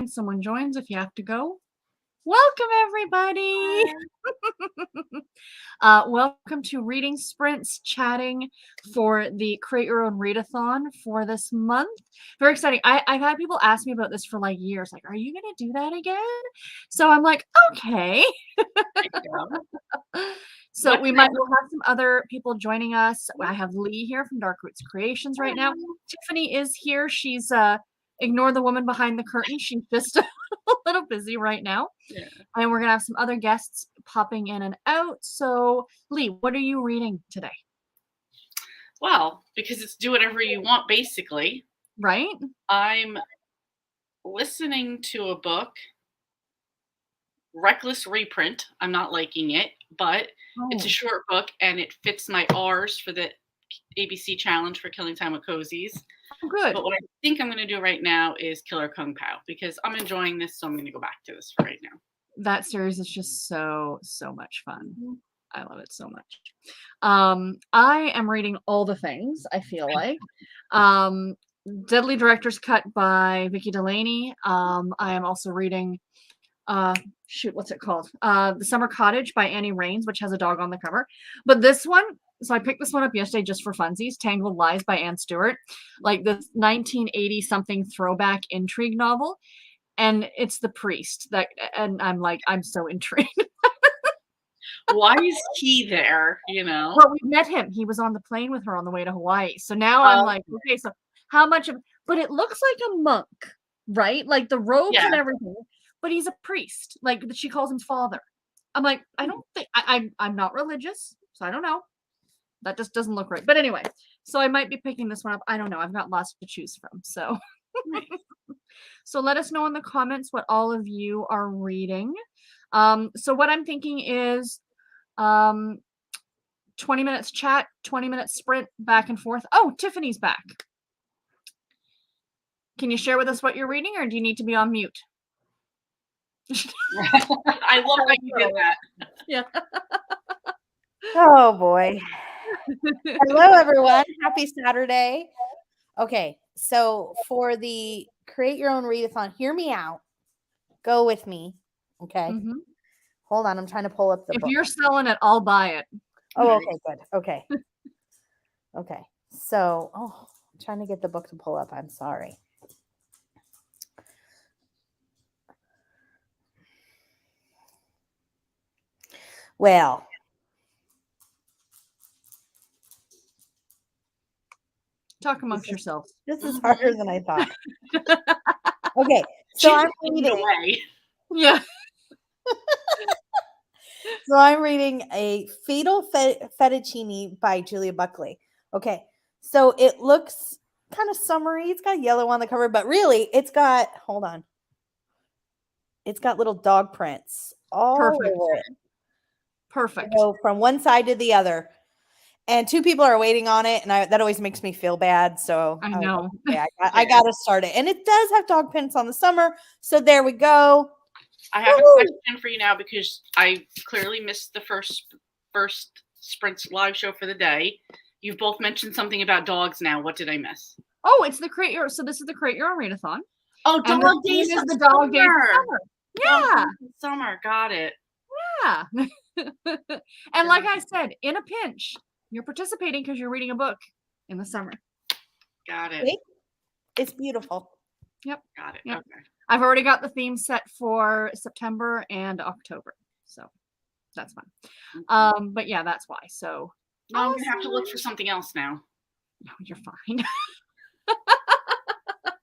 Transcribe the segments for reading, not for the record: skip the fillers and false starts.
Someone joins if you have to go. Welcome, everybody. Welcome to Reading Sprints chatting for the Create Your Own Readathon for this month. Very exciting. I've had people ask me about this for like years. Like, are you going to do that again? So I'm like, okay. So we'll have some other people joining us. I have Lee here from Dark Roots Creations right now. Tiffany is here. She's ignore the woman behind the curtain. She's just a little busy right now. Yeah. And we're gonna have some other guests popping in and out. So Lee, what are you reading today? Well, because it's do whatever you want, basically. Right? I'm listening to a book, Reckless Reprint. I'm not liking it, but it's a short book and it fits my R's for the ABC challenge for Killing Time with Cozies. Oh, good. But what I think I'm going to do right now is Killer Kung Pao because I'm enjoying this, so I'm going to go back to this for right now. That series is just so much fun. I love it so much. I am reading all the things, I feel like. Deadly Director's Cut by Vicki Delaney. I am also reading what's it called? The Summer Cottage by Annie Raines, which has a dog on the cover. But this one, so I picked this one up yesterday just for funsies, Tangled Lies by Anne Stewart. Like this 1980 something throwback intrigue novel. And it's the priest and I'm like, I'm so intrigued. Why is he there? Well, we met him. He was on the plane with her on the way to Hawaii. So now I'm like, okay, so how much of, but it looks like a monk, right? Like the robes and everything, but he's a priest. Like she calls him father. I'm like, I don't think I'm not religious, so I don't know. That just doesn't look right. But anyway, so I might be picking this one up. I don't know. I've got lots to choose from. So so let us know in the comments what all of you are reading. So what I'm thinking is 20 minutes chat, 20 minutes sprint back and forth. Oh, Tiffany's back. Can you share with us what you're reading, or do you need to be on mute? I love how you did that. Yeah. Oh boy. Hello everyone. Happy Saturday. Okay, so for the Create Your Own Readathon, hear me out. Go with me. Okay. Hold on, I'm trying to pull up the book. If you're selling it, I'll buy it. Oh, okay, good. Okay. Okay. So, I'm trying to get the book to pull up. I'm sorry. Well, talk amongst yourselves. This is harder than I thought. Okay, so I'm reading. Yeah. So I'm reading A Fatal Fettuccine by Julia Buckley. Okay, so it looks kind of summery. It's got yellow on the cover, but really it's got, hold on. It's got little dog prints all over it. Perfect. So from one side to the other. And two people are waiting on it, and that always makes me feel bad. So I know. I got to start it. And it does have dog prints on the summer. So there we go. I have a question for you now because I clearly missed the first Sprints live show for the day. You've both mentioned something about dogs now. What did I miss? Oh, it's the Create Your, so this is the Create Your Own Readathon. Oh, Dog Days is the Dog Days of Summer. Yeah. Summer, got it. Yeah. And like I said, in a pinch, you're participating because you're reading a book in the summer. Got it. It's beautiful. Yep. Got it. Yep. Okay. I've already got the theme set for September and October. So that's fine. But yeah, that's why. So I'm going to have to look for something else now. No, you're fine.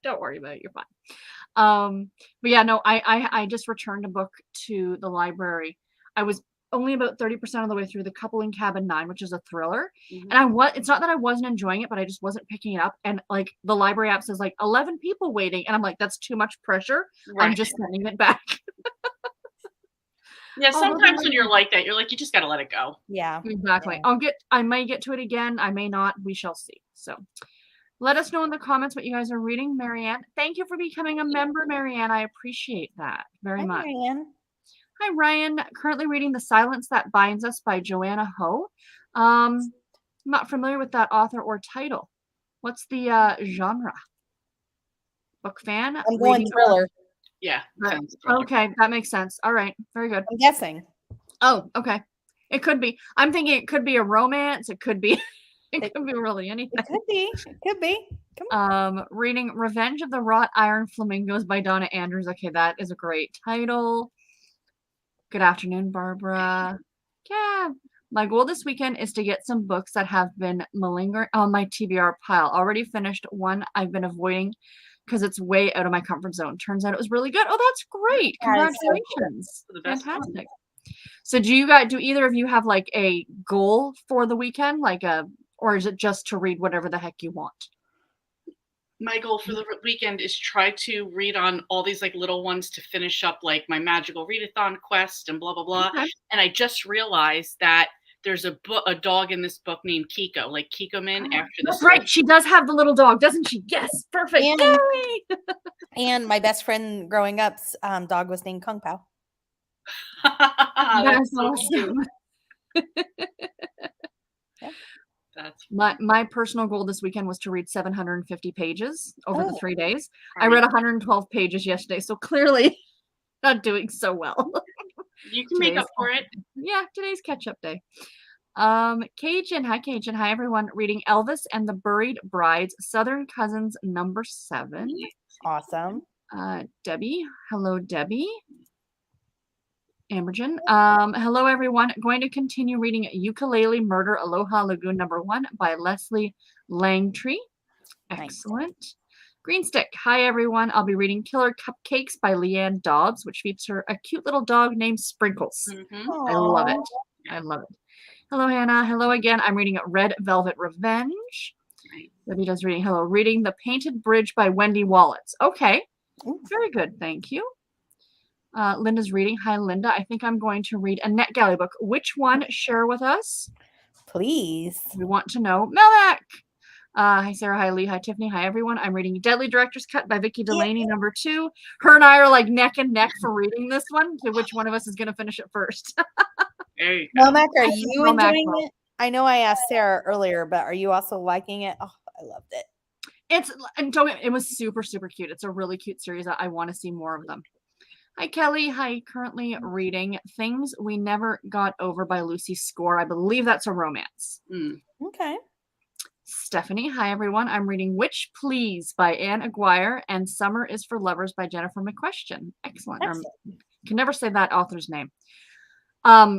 Don't worry about it. You're fine. But yeah, no, I just returned a book to the library. I was only about 30% of the way through The Couple in Cabin 9, which is a thriller. And it's not that I wasn't enjoying it, but I just wasn't picking it up. And like the library app says like 11 people waiting. And I'm like, that's too much pressure. Right. I'm just sending it back. Yeah, sometimes when you're like that, you're like, you just got to let it go. Yeah, exactly. Yeah. I may get to it again. I may not. We shall see. So let us know in the comments what you guys are reading. Marianne, thank you for becoming a member, Marianne. I appreciate that very much. Marianne. Hi, Ryan. Currently reading The Silence That Binds Us by Joanna Ho. I'm not familiar with that author or title. What's the genre? Book fan? I'm going thriller. Yeah. Okay, that makes sense. All right, very good. I'm guessing. Oh, okay. It could be. I'm thinking it could be a romance. It could be. It could be really anything. It could be. It could be. Come on. Reading Revenge of the Wrought Iron Flamingos by Donna Andrews. Okay, that is a great title. Good afternoon, Barbara. Yeah. My goal this weekend is to get some books that have been malingering on my TBR pile. Already finished one I've been avoiding because it's way out of my comfort zone. Turns out it was really good. Oh, that's great. Congratulations. Fantastic. So do either of you have like a goal for the weekend? Or is it just to read whatever the heck you want? My goal for the weekend is try to read on all these like little ones to finish up like my magical readathon quest and blah blah blah. Okay. And I just realized that there's a dog in this book named Kiko, like Kiko Min. After this, that's right. She does have the little dog, doesn't she? Yes, perfect. Yay! And my best friend growing up's dog was named Kung Pao. That's so awesome. Yeah. That's my personal goal this weekend was to read 750 pages over the 3 days. Right. I read 112 pages yesterday, so clearly not doing so well. You can make up for it. Yeah, today's catch-up day. Cajun. Hi, everyone. Reading Elvis and the Buried Brides, Southern Cousins, number 7. Awesome. Debbie. Hello, Debbie. Ambergen. Hello, everyone. Going to continue reading Ukulele Murder Aloha Lagoon number 1 by Leslie Langtree. Excellent. Nice. Greenstick. Hi, everyone. I'll be reading Killer Cupcakes by Leanne Dobbs, which features a cute little dog named Sprinkles. Mm-hmm. I love it. I love it. Hello, Hannah. Hello again. I'm reading Red Velvet Revenge. Debbie does reading. Hello. Reading The Painted Bridge by Wendy Wallace. Okay. Ooh. Very good. Thank you. Linda's reading. Hi, Linda. I think I'm going to read Annette Galley book. Which one? Share with us. Please. We want to know. Melmac. Hi, Sarah. Hi, Lee. Hi, Tiffany. Hi, everyone. I'm reading Deadly Director's Cut by Vicki Delaney, number 2. Her and I are like neck and neck for reading this one. To which one of us is going to finish it first? There you go. Melmac, are you enjoying it? I know I asked Sarah earlier, but are you also liking it? Oh, I loved it. It was super, super cute. It's a really cute series. I want to see more of them. Hi, Kelly. Hi, currently reading Things We Never Got Over by Lucy Score. I believe that's a romance. Okay. Stephanie. Hi, everyone. I'm reading Witch Please by Anne Aguirre and Summer is for Lovers by Jennifer McQuestion. Excellent. Can never say that author's name.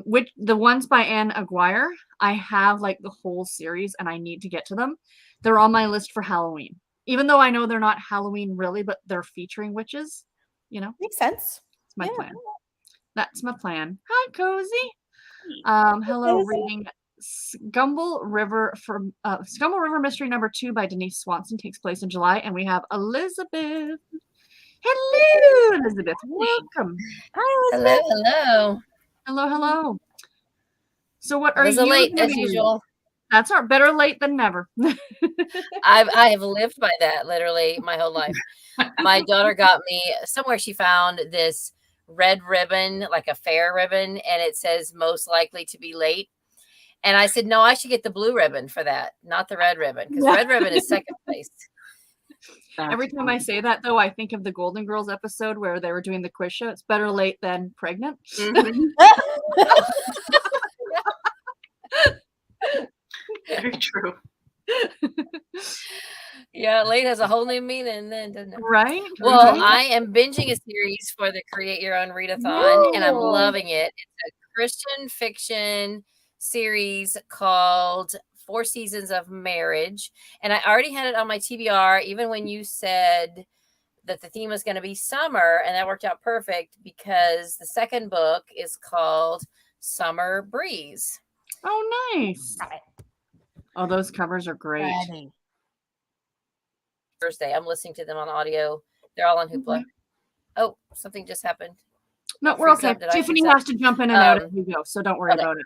Which the ones by Anne Aguirre, I have like the whole series and I need to get to them. They're on my list for Halloween. Even though I know they're not Halloween really, but they're featuring witches. You know, makes sense. It's my plan. That's my plan. Hi, Cozy. Hello, reading Scumble River Mystery number 2 by Denise Swanson takes place in July, and we have Elizabeth. Hello, Elizabeth. Welcome. Hi, Elizabeth. Hello. So, what are you late as usual? That's better late than never. I have lived by that literally my whole life. My daughter got me somewhere. She found this red ribbon, like a fair ribbon, and it says most likely to be late. And I said, no, I should get the blue ribbon for that, not the red ribbon, because red ribbon is second place. Every time I say that, though, I think of the Golden Girls episode where they were doing the quiz show. It's better late than pregnant. Mm-hmm. Very true. Yeah, late has a whole new meaning then, doesn't it? Right. Well, I am binging a series for the Create Your Own Readathon, and I'm loving it. It's a Christian fiction series called 4 Seasons of Marriage, and I already had it on my TBR even when you said that the theme was going to be summer, and that worked out perfect because the second book is called Summer Breeze. Oh, nice. Oh, those covers are great. Thursday. I'm listening to them on audio. They're all on Hoopla. Oh, something just happened. No, we're okay. Tiffany has to jump in and out as we go, so don't worry about it.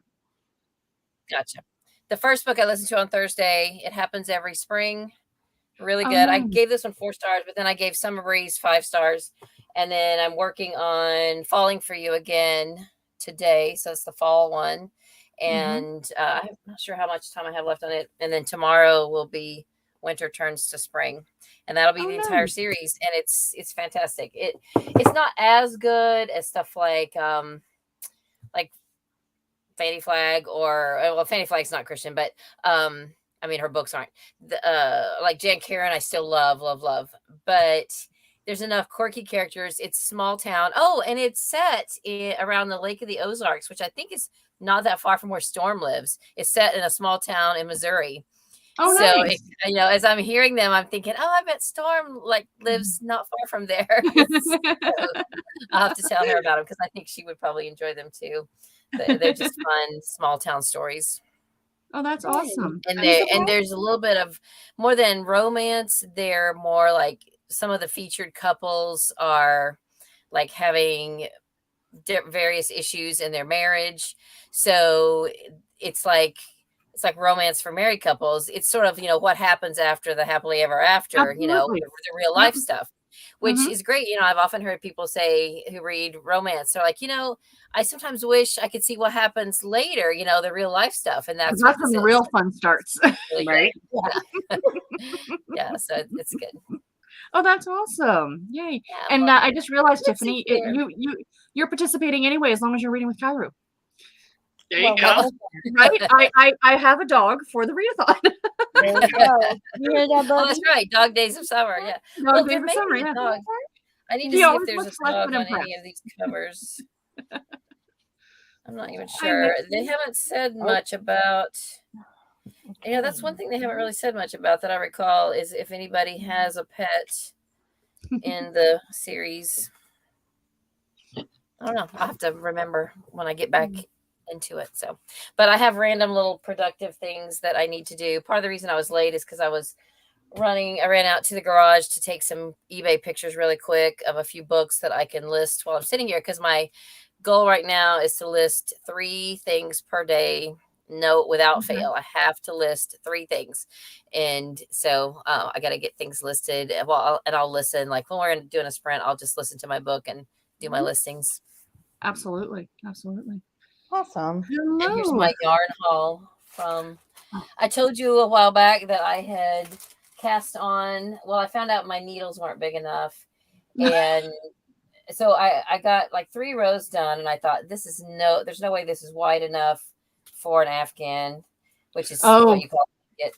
Gotcha. The first book I listened to on Thursday, it happens every spring. Really good. I gave this one 4 stars, but then I gave Summer Breeze 5 stars. And then I'm working on Falling for You again today. So it's the fall one. And I'm not sure how much time I have left on it. And then tomorrow will be winter turns to spring, and that'll be the entire nice. series, and it's fantastic. It's not as good as stuff like Fanny Flag, or well, Fanny Flag's not Christian, but I mean, her books aren't. Like Jan Karen, I still love, but there's enough quirky characters. It's small town. Oh, and it's set around the Lake of the Ozarks, which I think is not that far from where Storm lives. It's set in a small town in Missouri. Oh, So nice. as I'm hearing them, I'm thinking, oh, I bet Storm lives not far from there. So I'll have to tell her about them, because I think she would probably enjoy them too. They're just fun small town stories. Oh, that's awesome. And there's a little bit of more than romance. They're more like some of the featured couples are like having various issues in their marriage. So it's like romance for married couples. It's sort of, what happens after the happily ever after, Absolutely. the real life stuff, which is great. I've often heard people say who read romance, they're like, I sometimes wish I could see what happens later, the real life stuff. And that's when the real fun starts. Really right? Yeah. Yeah, so it's good. Oh, that's awesome. Yay. Yeah, and I just realized, let's Tiffany, see here. you're participating anyway, as long as you're reading with Kairu. There you go. Right? I have a dog for the readathon. There you go. You hear that, Oh, buddy? that's right. Dog Days of Summer. Yeah. Dog there Days of may Summer, be a yeah. dog. I need to He see if always there's a looks less dog than on any impressed. of these covers. I'm not even I sure. miss They haven't said much about. Yeah, that's one thing they haven't really said much about that I recall, is if anybody has a pet in the series. I don't know. I'll have to remember when I get back into it. So, but I have random little productive things that I need to do. Part of the reason I was late is because I ran out to the garage to take some eBay pictures really quick of a few books that I can list while I'm sitting here, because my goal right now is to list 3 things per day. No, without fail. I have to list 3 things. And so I got to get things listed. Well, I'll listen. Like when we're doing a sprint, I'll just listen to my book and do my listings. Absolutely. Awesome. Hello. And here's my yarn haul from. I told you a while back that I had cast on. Well, I found out my needles weren't big enough, and so I got like 3 rows done, and I thought, there's no way this is wide enough for an Afghan, which is what you call it.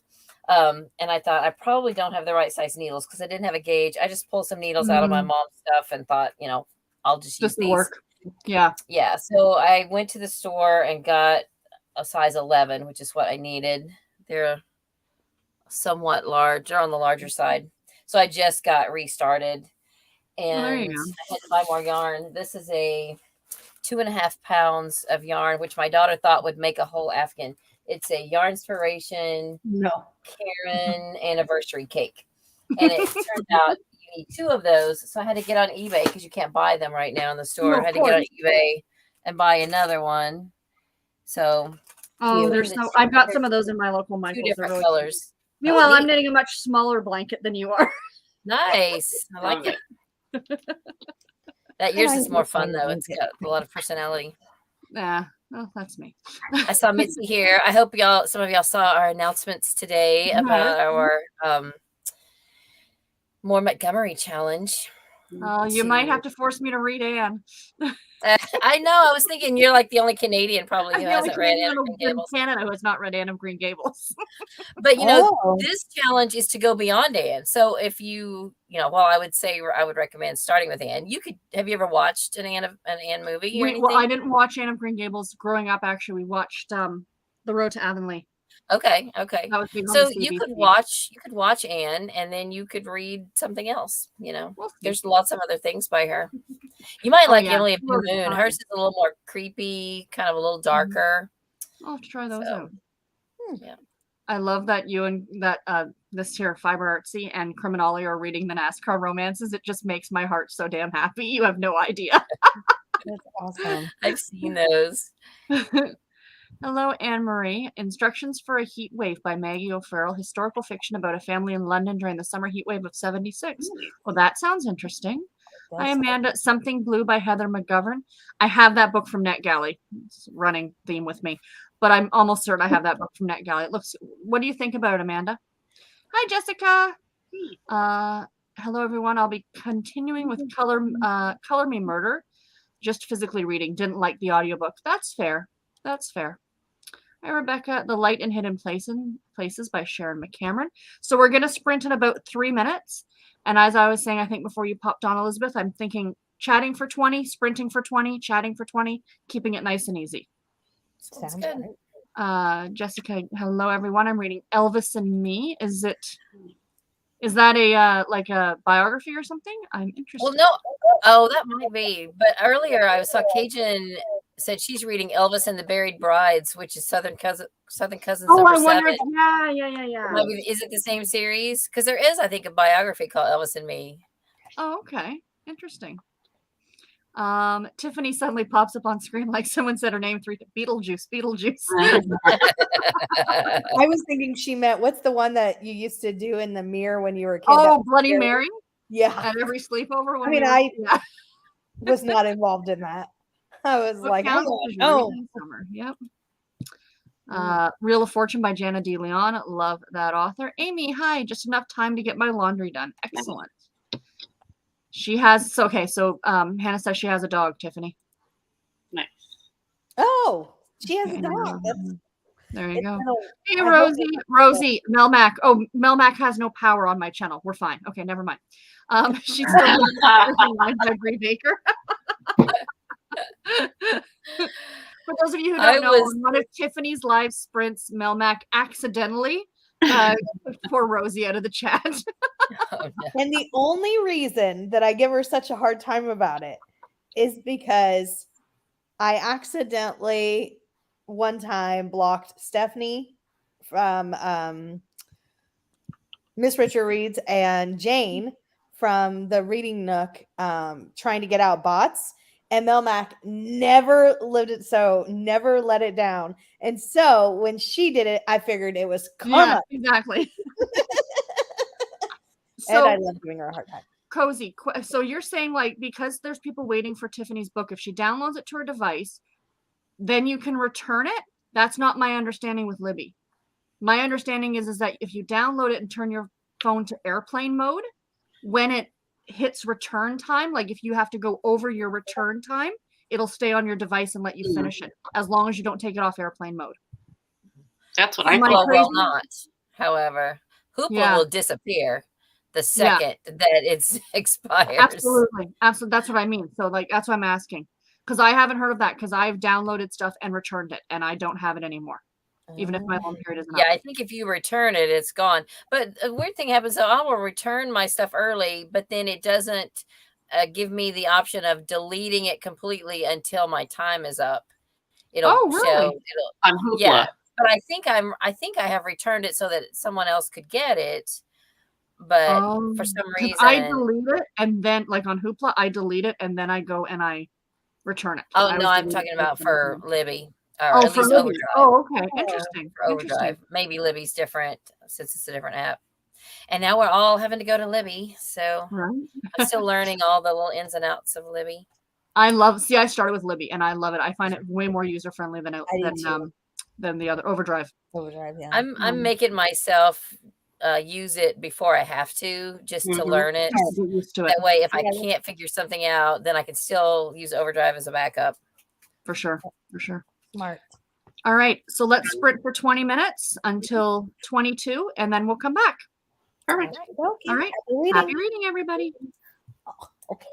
And I thought, I probably don't have the right size needles, because I didn't have a gauge. I just pulled some needles out of my mom's stuff and thought, I'll just use these. Work. Yeah. So I went to the store and got a size 11, which is what I needed. They're somewhat large. They're on the larger side. So I just got restarted, and I had to buy more yarn. This is a 2.5 pounds of yarn, which my daughter thought would make a whole Afghan. It's a Yarnspiration Karen anniversary cake. And it turned out you need 2 of those. So I had to get on eBay, because you can't buy them right now in the store. I had to get on eBay and buy another one. So I've got some of those in my local Michael's. 2 different colors. Meanwhile, I'm knitting a much smaller blanket than you are. Nice. I like it. That yours is more fun, though. It's got a lot of personality. Yeah. Oh, that's me. I saw Mitzi here. I hope some of y'all saw our announcements today about our More Montgomery challenge. You might have to force me to read Anne. I know. I was thinking you're like the only Canadian probably who hasn't read Anne of Green Gables. Canada who has not read Anne of Green Gables. But this challenge is to go beyond Anne. So if I would recommend starting with Anne. Have you ever watched an Anne movie or anything? Well, I didn't watch Anne of Green Gables growing up. Actually, we watched The Road to Avonlea. Okay. So you could watch Anne, and then you could read something else. There's lots of other things by her. You might like Emily of the Moon. Hers is a little more creepy, kind of a little darker. I'll have to try those out. Yeah. I love that you and that this here Fiber Artsy and Criminale are reading the NASCAR romances. It just makes my heart so damn happy. You have no idea. That's awesome. I've seen those. Hello, Anne-Marie. Instructions for a Heat Wave by Maggie O'Farrell. Historical fiction about a family in London during the summer heat wave of 76. Well, that sounds interesting. Hi, Amanda. Something Blue by Heather McGovern. I have that book from NetGalley. It's a running theme with me. But I'm almost certain I have that book from NetGalley. What do you think about it, Amanda? Hi, Jessica. Hello, everyone. I'll be continuing with Color Me Murder. Just physically reading. Didn't like the audiobook. That's fair. That's fair. Hi, Rebecca. The Light in Hidden Places by Sharon McCameron. So we're going to sprint in about 3 minutes. And as I was saying, I think before you popped on, Elizabeth, I'm thinking chatting for 20, sprinting for 20, chatting for 20, keeping it nice and easy. Sounds good. Jessica, hello, everyone. I'm reading Elvis and Me. Is that a like a biography or something? I'm interested. Well, no. Oh, that might be. But earlier I saw Cajun said she's reading Elvis and the Buried Brides, which is Southern Cousins Oh, number I wonder 7. Yeah. Maybe, is it the same series? Because there is, I think, a biography called Elvis and Me. Oh, okay. Interesting. Tiffany suddenly pops up on screen like someone said her name 3 times. Beetlejuice. I was thinking she meant, what's the one that you used to do in the mirror when you were a kid? Oh, Bloody Mary? Yeah. At every sleepover? I was not involved in that. I was like, I'm going home. Summer. Yep. Reel of Fortune by Jana D. Leon. Love that author. Amy, hi. Just enough time to get my laundry done. Excellent. She has, so Hannah says she has a dog, Tiffany. Nice. Oh, she has a dog. There you go. Hey, Rosie, Melmac. Oh, Melmac has no power on my channel. We're fine. Okay, never mind. She's still live by Brie Baker. For those of you who don't know, on one of Tiffany's live sprints, Melmac accidentally pour Rosie out of the chat. And the only reason that I give her such a hard time about it is because I accidentally one time blocked Stephanie from Miss Richard Reads and Jane from the Reading Nook trying to get out bots. And Melmac never never let it down. And so when she did it, I figured it was karma. Yeah, exactly. And I love giving her a hard time. Cozy. So you're saying, like, because there's people waiting for Tiffany's book, if she downloads it to her device, then you can return it? That's not my understanding with Libby. My understanding is that if you download it and turn your phone to airplane mode, when it hits return time, like if you have to go over your return time, it'll stay on your device and let you finish it, as long as you don't take it off airplane mode. That's what I thought. Well, not. However, Hoopla will disappear the second that it's expires. Absolutely. That's what I mean. So, like, that's what I'm asking, because I haven't heard of that, because I've downloaded stuff and returned it, and I don't have it anymore, even if my loan period isn't up. I think if you return it, it's gone. But a weird thing happens. So I will return my stuff early, but then it doesn't give me the option of deleting it completely until my time is up. It'll show. On Hoopla. Yeah, but I think I have returned it so that someone else could get it. But for some reason, I delete it, and then, like on Hoopla, I delete it, and then I go and I return it. Oh, no, I'm talking about for Libby. Or at for least Libby. Overdrive. Oh, okay. Interesting. For Overdrive. Maybe Libby's different since it's a different app. And now we're all having to go to Libby. So I'm still learning all the little ins and outs of Libby. I started with Libby, and I love it. I find it way more user-friendly than the other Overdrive. Overdrive, yeah. I'm making myself use it before I have to, just to learn it. Get used to it. That way, if I can't figure something out, then I can still use Overdrive as a backup. For sure. Smart. All right. So let's sprint for 20 minutes until 22, and then we'll come back. Perfect. All right. Happy reading, everybody. Okay.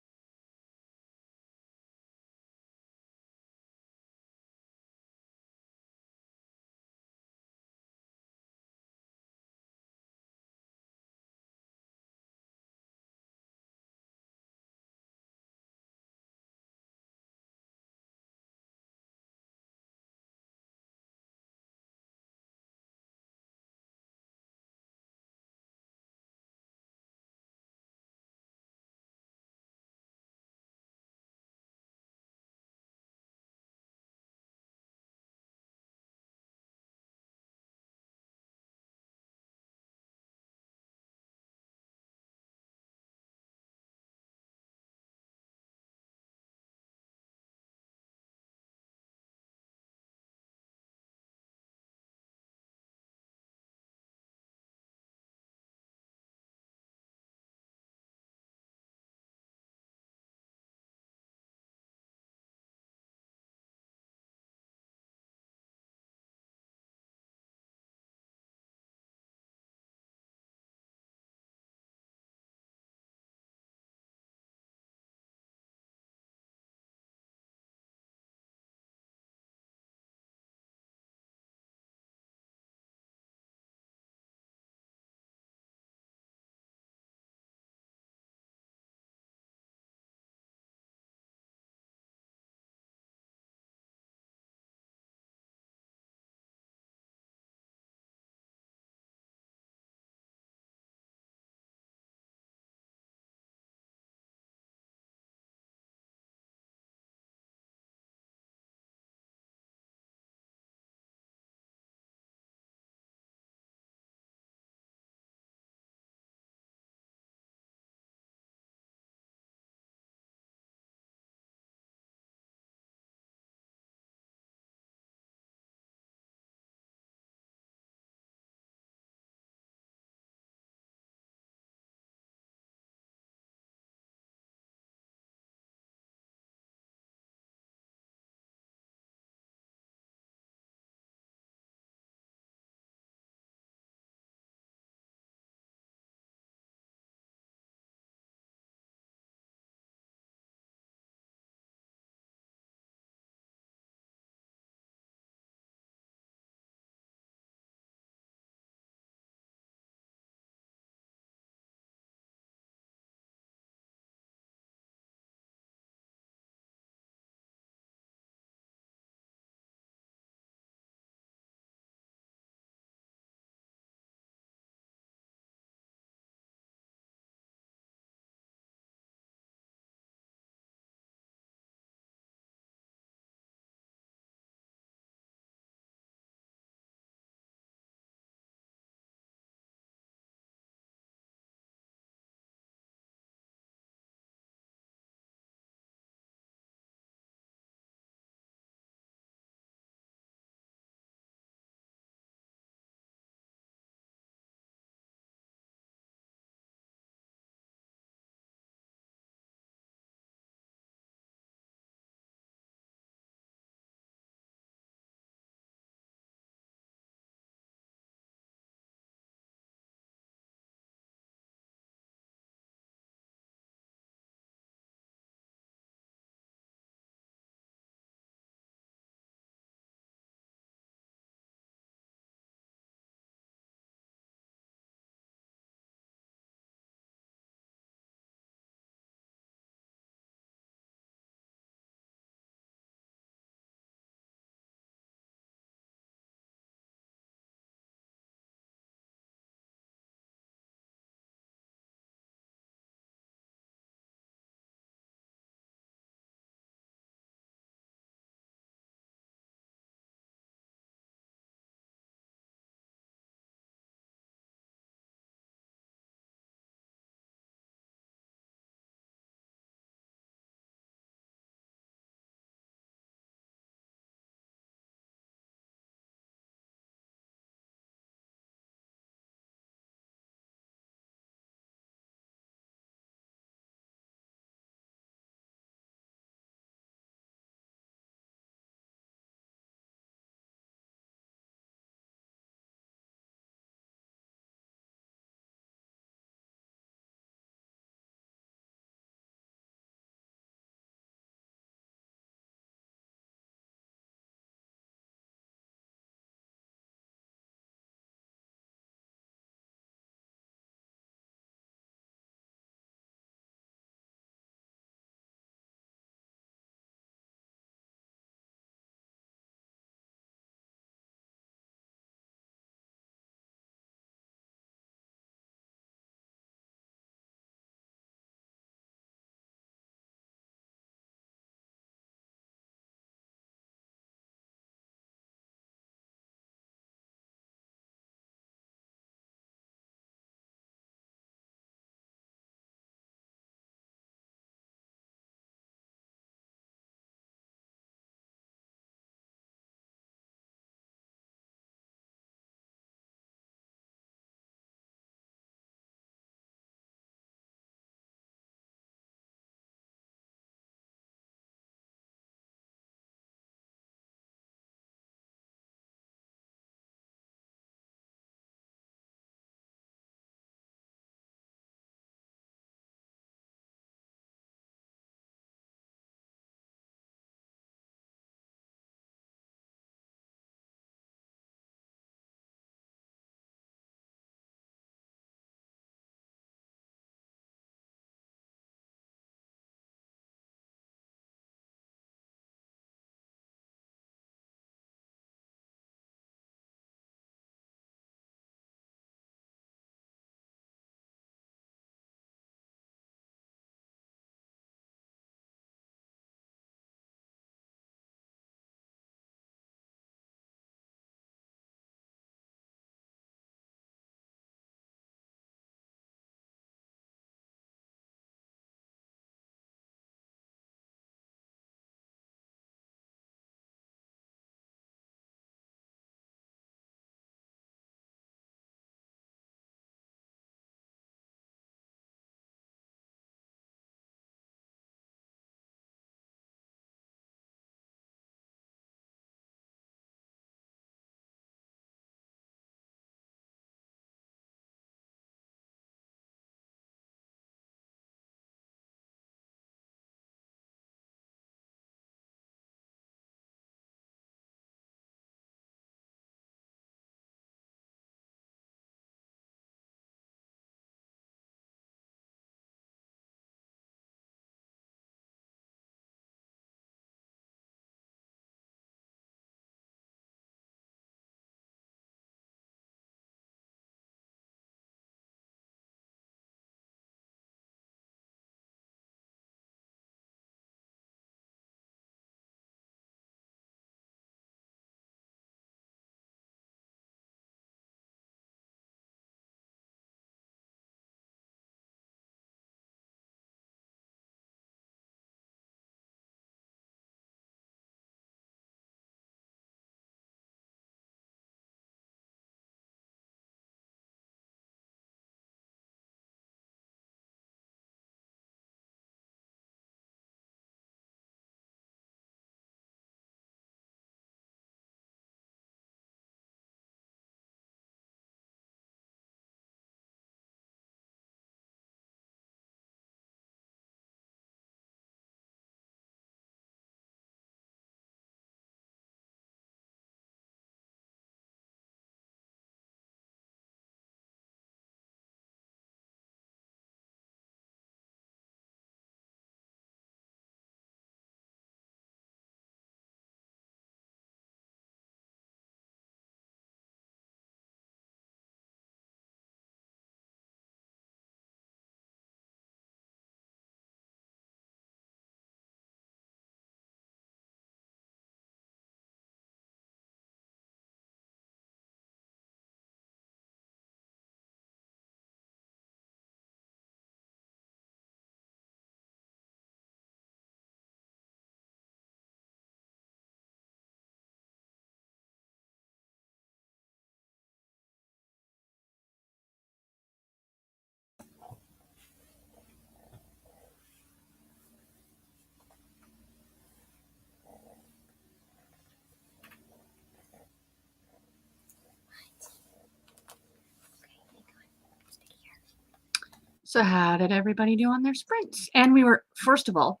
So how did everybody do on their sprints? And we were, first of all,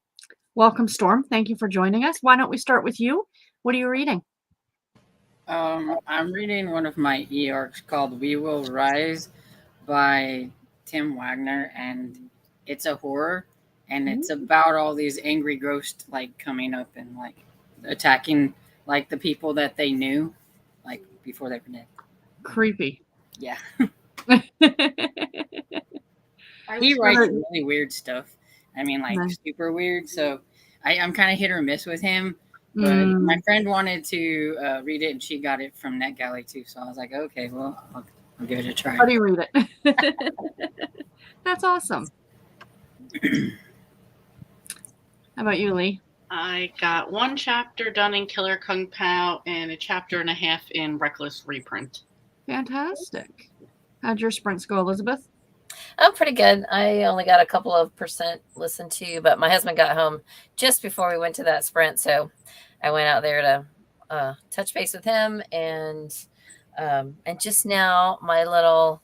welcome Storm. Thank you for joining us. Why don't we start with you? What are you reading? I'm reading one of my e-arcs called We Will Rise by Tim Wagner, and it's a horror, and it's about all these angry ghosts like coming up and like attacking like the people that they knew like before they were dead. Creepy. Yeah. He writes really weird stuff. I mean, like super weird. So I'm kind of hit or miss with him. But my friend wanted to read it, and she got it from NetGalley too. So I was like, okay, well, I'll give it a try. How do you read it? That's awesome. How about you, Lee? I got 1 chapter done in Killer Kung Pao and a chapter and a half in Reckless reprint. Fantastic. How'd your sprints go, Elizabeth? Oh, pretty good. I only got a couple of % listened to, but my husband got home just before we went to that sprint, so I went out there to touch base with him, and just now my little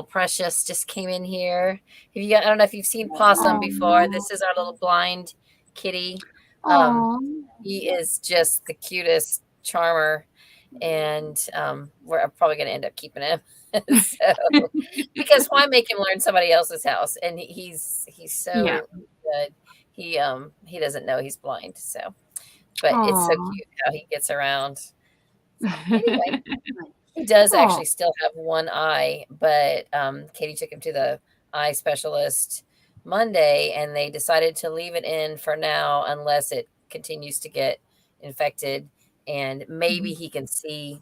precious just came in here. I don't know if you've seen Possum before. This is our little blind kitty. He is just the cutest charmer, and we're probably going to end up keeping him. So, because why make him learn somebody else's house? And he's so good. He doesn't know he's blind. So, but it's so cute how he gets around. Anyway, he does actually still have one eye, but Katie took him to the eye specialist Monday, and they decided to leave it in for now unless it continues to get infected, and maybe he can see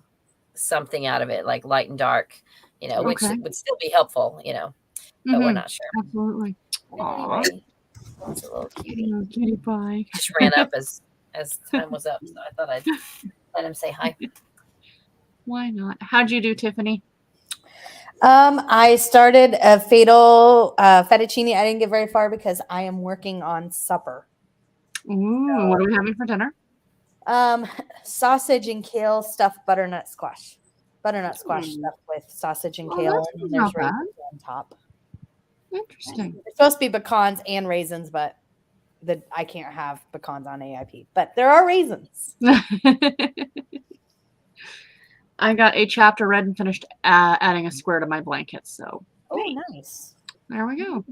something out of it, like light and dark, which would still be helpful, but we're not sure. Absolutely. Anyway, it's a little cutie. Cutie pie. Just ran up as time was up, so I thought I'd let him say hi. Why not? How'd you do, Tiffany? I started a Fatal Fettuccine. I didn't get very far because I am working on supper. Ooh, what are we having for dinner? Sausage and kale stuffed butternut squash. Butternut squash stuffed with sausage and kale, and there's raisins on top. Interesting. It's supposed to be pecans and raisins, but I can't have pecans on AIP. But there are raisins. I got a chapter read and finished adding a square to my blanket. So. Oh, nice. There we go.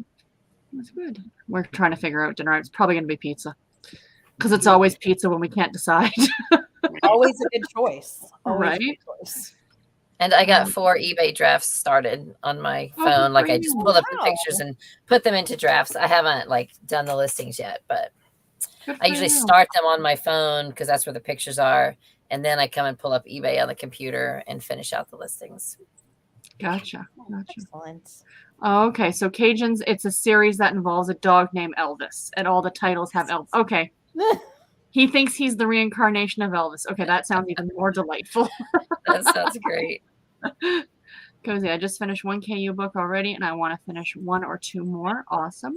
That's good. We're trying to figure out dinner. It's probably going to be pizza. Because it's always pizza when we can't decide. Always a good choice. Always right? a good choice. And I got 4 eBay drafts started on my phone. Like I just pulled up the pictures and put them into drafts. I haven't done the listings yet, but I usually start them on my phone because that's where the pictures are. And then I come and pull up eBay on the computer and finish out the listings. Gotcha. Excellent. Okay, so Cajuns, it's a series that involves a dog named Elvis, and all the titles have Elvis. Okay. He thinks he's the reincarnation of Elvis. Okay, that sounds even more delightful. That sounds great. Cozy, I just finished 1 KU book already, and I want to finish 1 or 2 more. Awesome.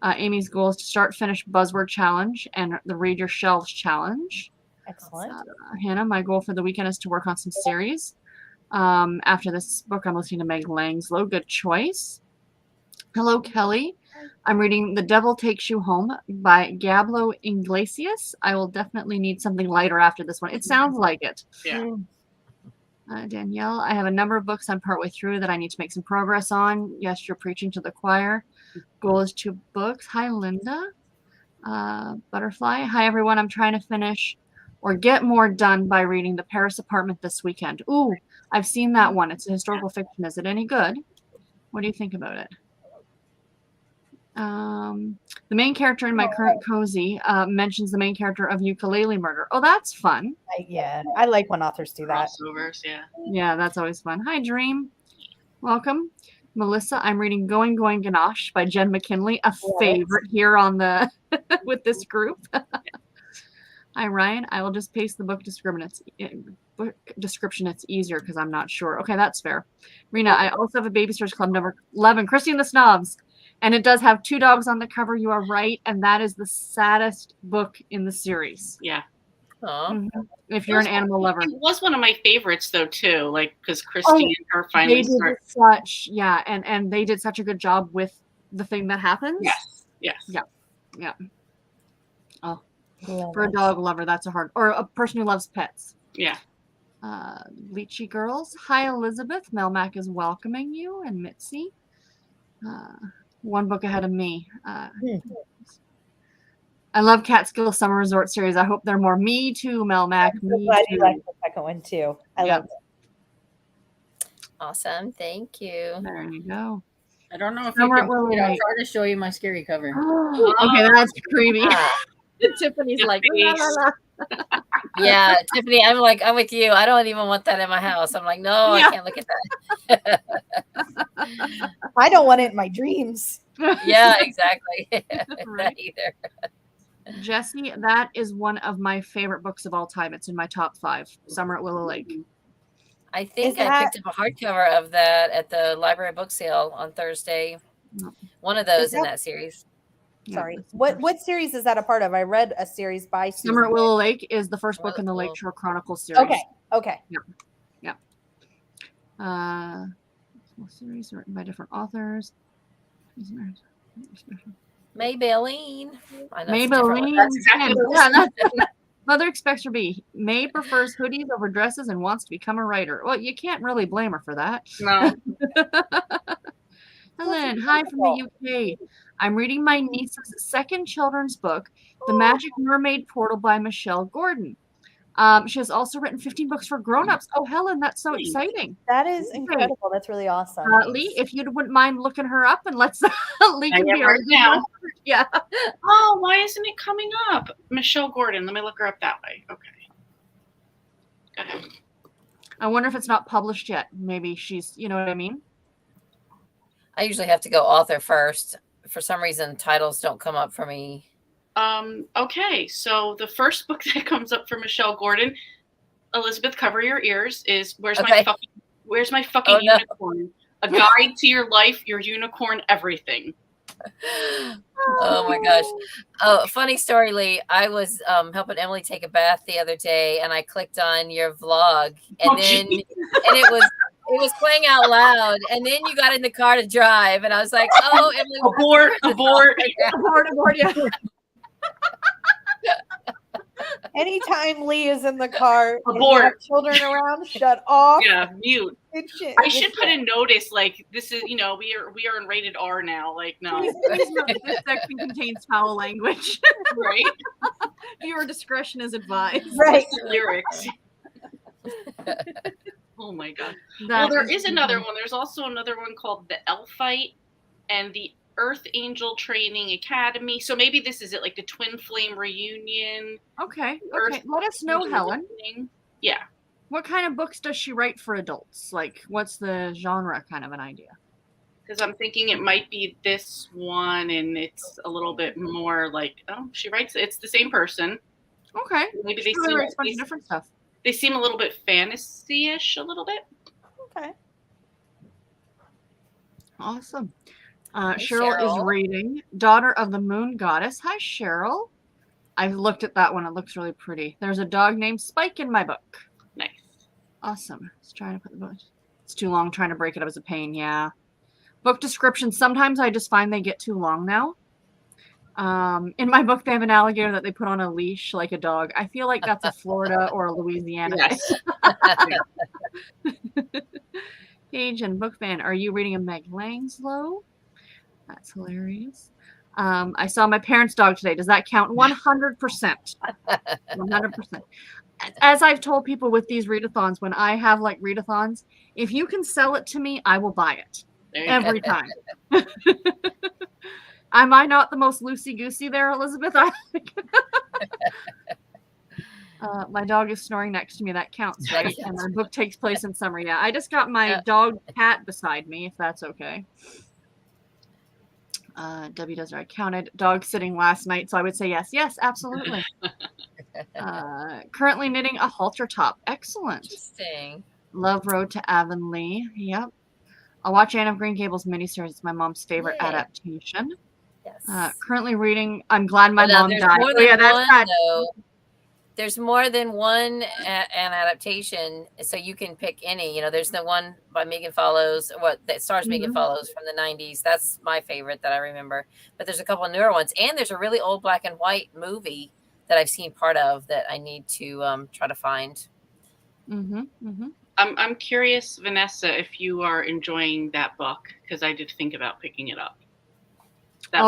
Amy's goal is to start, finish Buzzword Challenge and the Read Your Shelves Challenge. Excellent. Hannah, my goal for the weekend is to work on some series. After this book, I'm listening to Meg Langslow. Good choice. Hello, Kelly. I'm reading The Devil Takes You Home by Gablo Iglesias. I will definitely need something lighter after this one. It sounds like it. Yeah. Danielle, I have a number of books I'm partway through that I need to make some progress on. Yes, you're preaching to the choir. Goal is 2 books. Hi, Linda. Butterfly. Hi, everyone. I'm trying to finish or get more done by reading The Paris Apartment this weekend. Ooh, I've seen that one. It's a historical fiction. Is it any good? What do you think about it? The main character in my current cozy mentions the main character of Ukulele Murder. Oh, that's fun. I like when authors do that. Crossovers, yeah. Yeah, that's always fun. Hi, Dream. Welcome. Melissa, I'm reading Going Ganache by Jen McKinley, a favorite here on the with this group. Hi, Ryan. I will just paste the book description. It's easier because I'm not sure. Okay, that's fair. Rena, I also have a Babysitters Club number 11, Christine the Snobs. And it does have 2 dogs on the cover. You are right. And that is the saddest book in the series. Yeah. If you're an animal lover. It was one of my favorites though too, like because Christine and her finally started such and they did such a good job with the thing that happens. Yes. Yeah. Oh, for a dog lover, that's a hard, or a person who loves pets. Yeah. Bleachy Girls. Hi, Elizabeth. Melmac is welcoming you, and Mitzi. One book ahead of me. I love Catskill Summer Resort series. I hope they're more. Me too, Melmac. I'm so glad you like the second one too. I love it. Awesome. Thank you. There you go. I don't know if you can. I'll try to show you my scary cover. Okay, that's creepy. Tiffany's like, la, la, la. Yeah, Tiffany, I'm with you. I don't even want that in my house. I'm like, no, I can't look at that. I don't want it in my dreams. Yeah, exactly. Not either. Jesse, that is one of my favorite books of all time. It's in my top 5. Summer at Willow Lake. I think I picked up a hardcover of that at the library book sale on Thursday. One of those in that series. Sorry. What series is that a part of? I read a series by Susan Summer at Willow Lake is the first book in the Lakeshore Chronicles series. Okay. Yeah. Series written by different authors. Maybelline. Maybelline. That's exactly Mother expects her to be. May prefers hoodies over dresses and wants to become a writer. Well, you can't really blame her for that. No. Helen, hi from the UK. I'm reading my niece's second children's book, The Magic Mermaid Portal by Michelle Gordon. She has also written 15 books for grown-ups. Oh, Helen, that's so exciting. That is incredible. That's really awesome. Lee, if you wouldn't mind looking her up and let's Lee can be right now. Yeah. Oh, why isn't it coming up? Michelle Gordon. Let me look her up that way. Okay. Go ahead. I wonder if it's not published yet. Maybe she's, you know what I mean? I usually have to go author first. For some reason, titles don't come up for me. Okay, so the first book that comes up for Michelle Gordon, Elizabeth, cover your ears, is Where's My Fucking Unicorn? A Guide to Your Life, Your Unicorn, Everything. Oh my gosh. Oh, funny story, Lee. I was helping Emily take a bath the other day and I clicked on your vlog and it was playing out loud, and then you got in the car to drive, and I was like, "Oh, Emily, abort, yeah." Anytime Lee is in the car, abort. Children around, shut off. Yeah, mute. I should put a notice like this is, we are in rated R now. Like, no, this section contains foul language. Right? Viewer discretion is advised. Right. Lyrics. Oh my god. Well, there is another one. There's also another one called The Elfite and the Earth Angel Training Academy. So maybe this is it, like the Twin Flame Reunion. Okay. Let us know, Helen. Yeah. What kind of books does she write for adults? Like, what's the genre, kind of an idea? Because I'm thinking it might be this one, and it's a little bit more like, she writes, it's the same person. Okay. Maybe she writes a bunch of different stuff. They seem a little bit fantasy-ish, a little bit. Okay. Awesome. Cheryl is reading Daughter of the Moon Goddess. Hi, Cheryl. I've looked at that one. It looks really pretty. There's a dog named Spike in my book. Nice. Awesome. Let's try to put the book. It's too long. Trying to break it up is a pain. Yeah. Book descriptions. Sometimes I just find they get too long now. In my book, they have an alligator that they put on a leash like a dog. I feel like that's a Florida or a Louisiana. Yes. Page and book fan. Are you reading a Meg Langslow? That's hilarious. I saw my parents' dog today. Does that count? 100%. 100%. As I've told people with these readathons, when I have like readathons, if you can sell it to me, I will buy it every time. Am I not the most loosey-goosey there, Elizabeth? My dog is snoring next to me. That counts, right? And the book takes place in summer. Yeah, I just got my dog cat beside me, if that's okay. W does I counted dog sitting last night, so I would say yes. Yes, absolutely. Currently knitting a halter top. Excellent. Interesting. Love Road to Avonlea. Yep. I'll watch Anne of Green Gables miniseries. It's my mom's favorite adaptation. Yes. Currently reading I'm Glad My Mom Died. Oh, yeah, that's sad. there's more than one an adaptation, so you can pick any. You know, there's the one by Megan Follows, that stars Megan Follows from the 90s. That's my favorite that I remember. But there's a couple of newer ones, and there's a really old black and white movie that I've seen part of that I need to try to find. I'm curious, Vanessa, if you are enjoying that book, because I did think about picking it up. That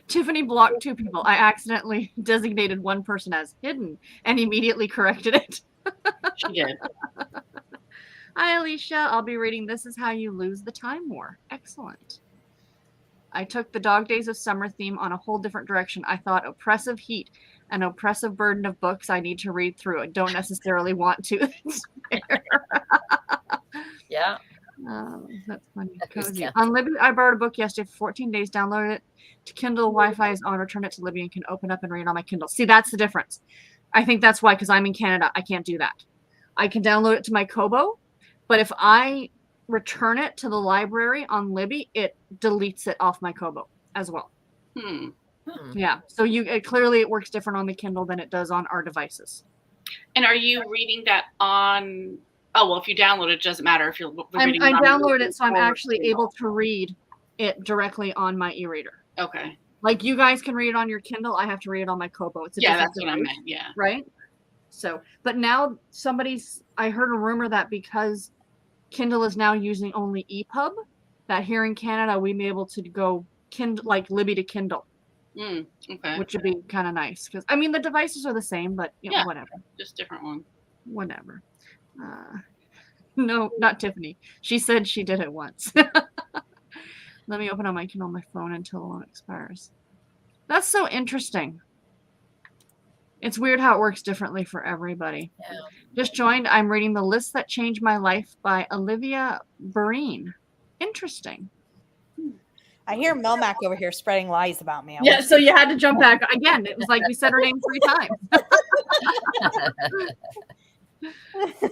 Tiffany blocked 2 people. I accidentally designated one person as hidden and immediately corrected it. She did. Hi, Alicia. I'll be reading This Is How You Lose the Time War. Excellent. I took the Dog Days of Summer theme on a whole different direction. I thought oppressive heat, an oppressive burden of books I need to read through. I don't necessarily want to. Yeah. That's funny. Cozy. On Libby, I borrowed a book yesterday for 14 days, downloaded it to Kindle. Wi-Fi is on, return it to Libby and can open up and read on my Kindle. See, that's the difference. I think that's why, because I'm in Canada, I can't do that. I can download it to my Kobo, but if I return it to the library on Libby, it deletes it off my Kobo as well. Yeah, so clearly it works different on the Kindle than it does on our devices. And are you reading that on? Oh, well, if you download it, it doesn't matter if you're reading. I downloaded it, so I'm actually able to read it directly on my e-reader. Okay. Like you guys can read it on your Kindle, I have to read it on my Kobo. It's that's what I meant. Yeah. Right. So, but now I heard a rumor that because Kindle is now using only EPUB, that here in Canada we may be able to go like Libby to Kindle. Okay. Which would be kind of nice because I mean the devices are the same, but whatever. Just different one. Whatever. No, not Tiffany. She said she did it once. Let me open on my Kindle on my phone until the loan expires. That's so interesting. It's weird how it works differently for everybody. Yeah. Just joined. I'm reading The List That Changed My Life by Olivia Breen. Interesting. I hear Melmac over here spreading lies about me. Yeah, so you had to jump back again. It was like we said her name 3 times.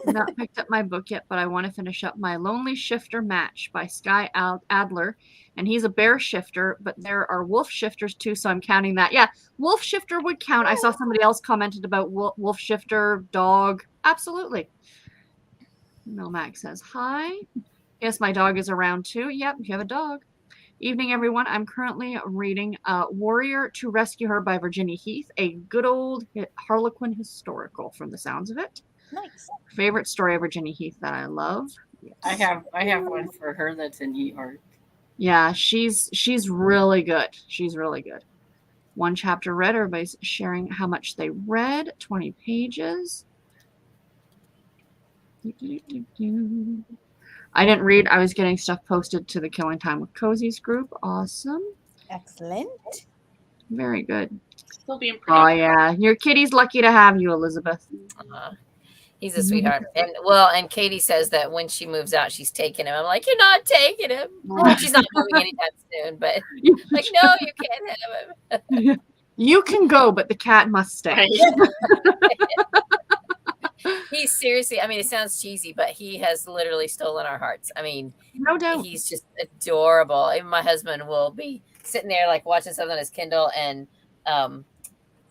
Not picked up my book yet, but I want to finish up My Lonely Shifter Match by Sky Adler. And he's a bear shifter, but there are wolf shifters too, so I'm counting that. Yeah, wolf shifter would count. I saw somebody else commented about wolf shifter, dog. Absolutely. Melmac says, hi. Yes, my dog is around too. Yep, you have a dog. Evening, everyone. I'm currently reading Warrior to Rescue Her by Virginia Heath, a good old Harlequin historical from the sounds of it. Nice. Favorite story of Virginia Heath that I love. Yes. I have one for her that's an e-art. Yeah, she's really good. She's really good. 1 chapter read. Everybody's sharing how much they read. 20 pages. I didn't read. I was getting stuff posted to the Killing Time with Cozy's group. Awesome. Excellent. Very good. Still being pretty. Oh yeah, your kitty's lucky to have you, Elizabeth. He's a sweetheart. And Katie says that when she moves out, she's taking him. I'm like, you're not taking him. She's not moving anytime soon, but like, no, you can't have him. You can go, but the cat must stay. He's seriously, I mean, it sounds cheesy, but he has literally stolen our hearts. I mean, no doubt. He's just adorable. Even my husband will be sitting there like watching something on his Kindle, and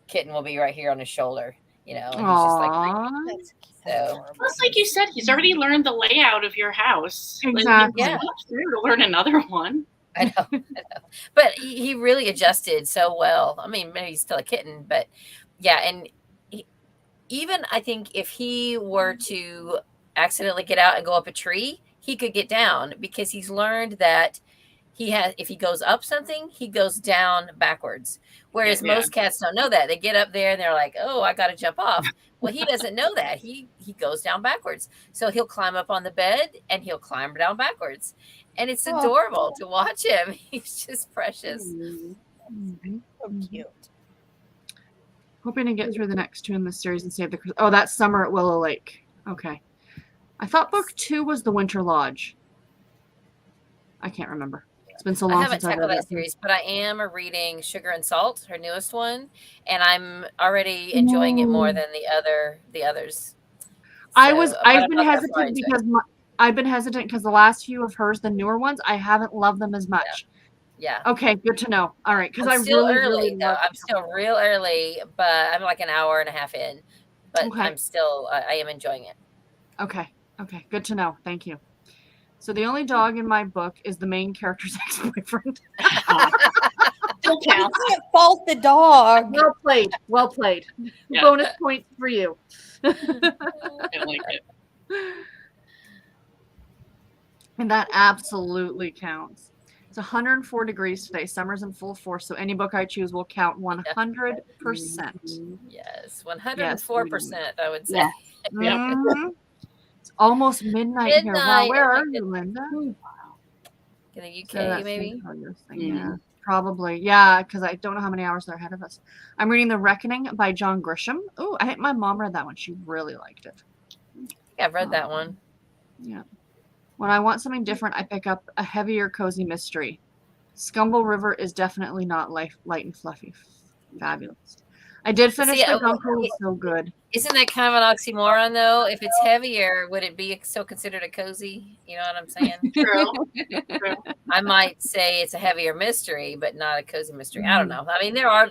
Kitten will be right here on his shoulder, and he's just like, so. Plus, like you said, he's already learned the layout of your house. Exactly. Like, to learn another one. I know. But he really adjusted so well. I mean, maybe he's still a kitten, but yeah. And even I think if he were to accidentally get out and go up a tree, he could get down because he's learned that if he goes up something, he goes down backwards. Whereas most cats don't know that. They get up there and they're like, oh, I got to jump off. Well, he doesn't know that. He goes down backwards. So he'll climb up on the bed and he'll climb down backwards. And it's adorable to watch him. He's just precious. Mm-hmm. So cute. Hoping to get through the next 2 in this series and save the... Oh, that's Summer at Willow Lake. Okay. I thought book 2 was The Winter Lodge. I can't remember. It's been so long since I haven't tackled that series, but I am reading Sugar and Salt, her newest one, and I'm already enjoying it more than the others. So, I've been hesitant because the last few of hers, the newer ones, I haven't loved them as much. Yeah. Okay, good to know. All right, because I still really, early really though. love. I'm still real early, but I'm like an hour and a half in. But Okay. I'm still, I am enjoying it. Okay. Okay. Good to know. Thank you. So the only dog in my book is the main character's ex-boyfriend. Still You counts. can't fault the dog. Well played. Well played. Yeah. Bonus points for you. I like it. And that absolutely counts. It's 104 degrees today. Summer's in full force, so any book I choose will count 100%. Yes, 104%. I would say. Yeah. Yep. Mhm. It's almost midnight here. Wow, Midnight. where Oh my are you, Linda? In the UK, So that's maybe. Yeah, probably. Yeah, because I don't know how many hours they're ahead of us. I'm reading The Reckoning by John Grisham. Oh, I think my mom read that one. She really liked it. I think I've read that one. Yeah. When I want something different, I pick up a heavier, cozy mystery. Scumble River is definitely not light and fluffy. Fabulous. I did finish The Guncle. It's so good. Isn't that kind of an oxymoron, though? If it's heavier, would it be still considered a cozy? You know what I'm saying? True. I might say it's a heavier mystery, but not a cozy mystery. I don't know. I mean, there are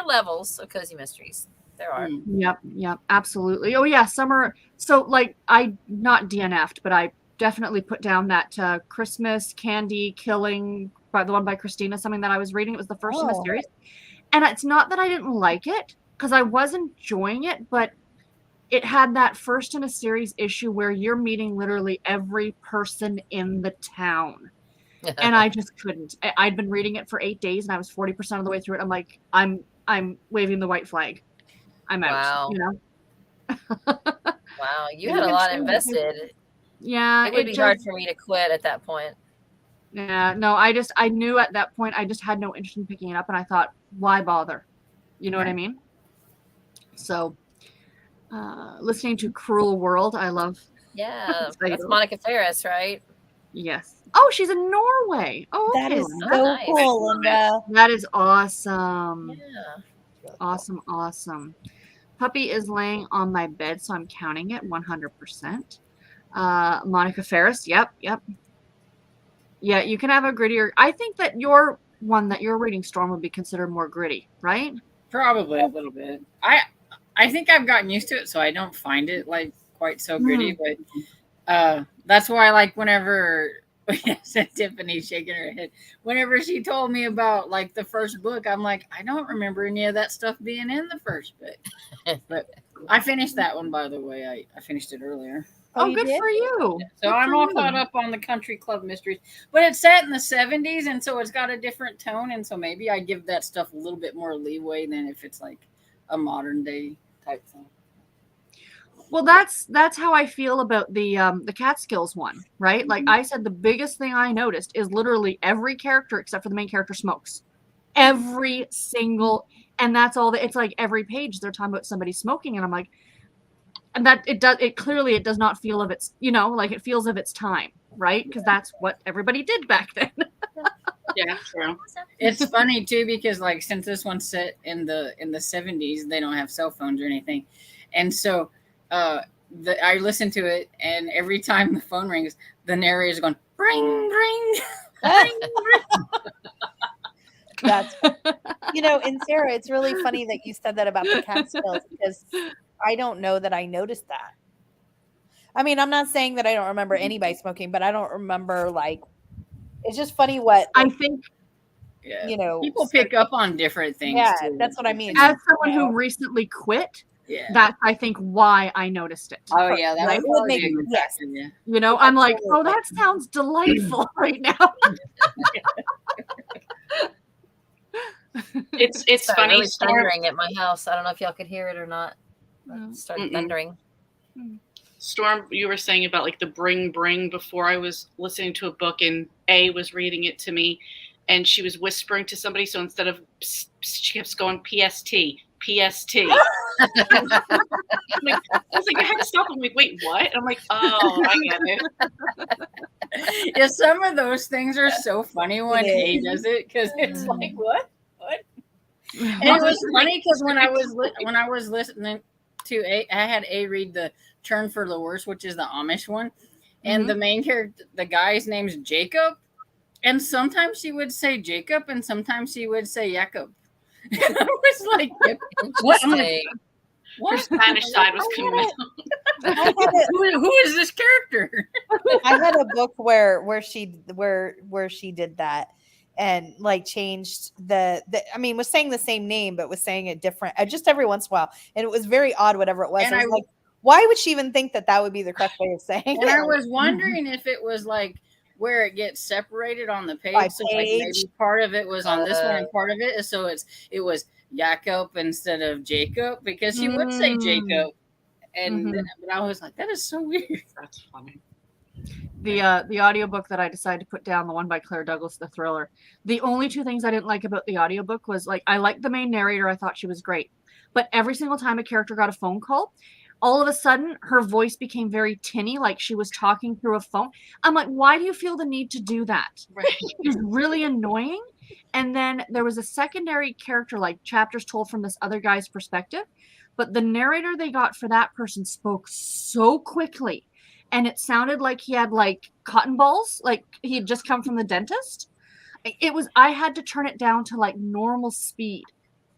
levels of cozy mysteries. There are. Yep, absolutely. Oh yeah, summer. So like I not DNF'd, but I definitely put down that Christmas Candy Killing by the one by Christina, something that I was reading. It was the first in the series. And it's not that I didn't like it, because I was enjoying it, but it had that first in a series issue where you're meeting literally every person in the town. And I just couldn't. I'd been reading it for 8 days and I was 40% of the way through it. I'm like, I'm waving the white flag. I'm out. Wow. You know? Wow, you had a lot invested. Yeah. It would be hard for me to quit at that point. Yeah, no, I knew at that point I just had no interest in picking it up, and I thought, why bother? You know what I mean? So, listening to Cruel World, I love. Yeah, that's Monica Ferris, right? Yes. Oh, she's in Norway. Oh, okay. That is Linda. so nice. cool, Linda. That is awesome. Yeah. Awesome. Puppy is laying on my bed, so I'm counting it 100%. Monica Ferris. Yep. Yeah, you can have a grittier. I think that your one that you're reading, Storm, would be considered more gritty, right? Probably a little bit. I think I've gotten used to it, so I don't find it like quite so gritty. But that's why, like, whenever Tiffany's shaking her head, whenever she told me about like the first book, I'm like, I don't remember any of that stuff being in the first book. But I finished that one, by the way. I finished it earlier. Oh, good for you. So I'm all caught up on the Country Club Mysteries. But it's set in the 70s, and so it's got a different tone. And so maybe I give that stuff a little bit more leeway than if it's like a modern day type thing. Well, that's how I feel about the Catskills one, right? Like I said, the biggest thing I noticed is literally every character except for the main character smokes. Every single, and that's all that. It's like every page they're talking about somebody smoking, and I'm like, and that it does not feel of its, like it feels of its time, right? Because that's what everybody did back then. Yeah, true. It's funny too because like since this one's set in the 70s, they don't have cell phones or anything, and so I listen to it, and every time the phone rings, the narrator's going ring ring. Ring, ring. That's and Sarah, it's really funny that you said that about the Catskills because I don't know that I noticed that. I mean, I'm not saying that I don't remember anybody smoking, but I don't remember like. It's just funny what I think. People pick up on different things. Yeah, too. that's what I mean. As someone who recently quit, that's I think why I noticed it. Oh yeah, that would make a good yes. factor. I'm like, oh, that sounds delightful right now. It's funny. Really thundering at my house. I don't know if y'all could hear it or not. It started thundering. Storm, you were saying about like the bring before. I was listening to a book and A was reading it to me, and she was whispering to somebody. So instead of psst, she kept going PST. I was like, I had to stop. I'm like, wait, what? I'm like, oh, I get it. Yeah, some of those things are so funny when A does it because it's like, what? And it was funny because when I was listening to A, I had A read the Turn for the Worse, which is the Amish one, and the main character, the guy's name's Jacob, And sometimes she would say Jacob, and sometimes she would say Jacob. I was like, what? I'm like, Her Spanish side was coming out. Who is this character? I had a book where she did that and like changed the I mean was saying the same name but was saying it different just every once in a while, and it was very odd whatever it was. And I was like, why would she even think that that would be the correct way of saying and it? I was wondering if it was like where it gets separated on the page. By So like maybe part of it was on this one and part of it. So it was Jacob instead of Jacob, because she would say Jacob. And but I was like, that is so weird. That's funny. The audiobook that I decided to put down, the one by Claire Douglas, the thriller. The only two things I didn't like about the audiobook was like I liked the main narrator, I thought she was great. But every single time a character got a phone call, all of a sudden her voice became very tinny, like she was talking through a phone. I'm like, why do you feel the need to do that? Right. It's really annoying. And then there was a secondary character, like chapters told from this other guy's perspective. But the narrator they got for that person spoke so quickly. And it sounded like he had like cotton balls, like he had just come from the dentist. I had to turn it down to like normal speed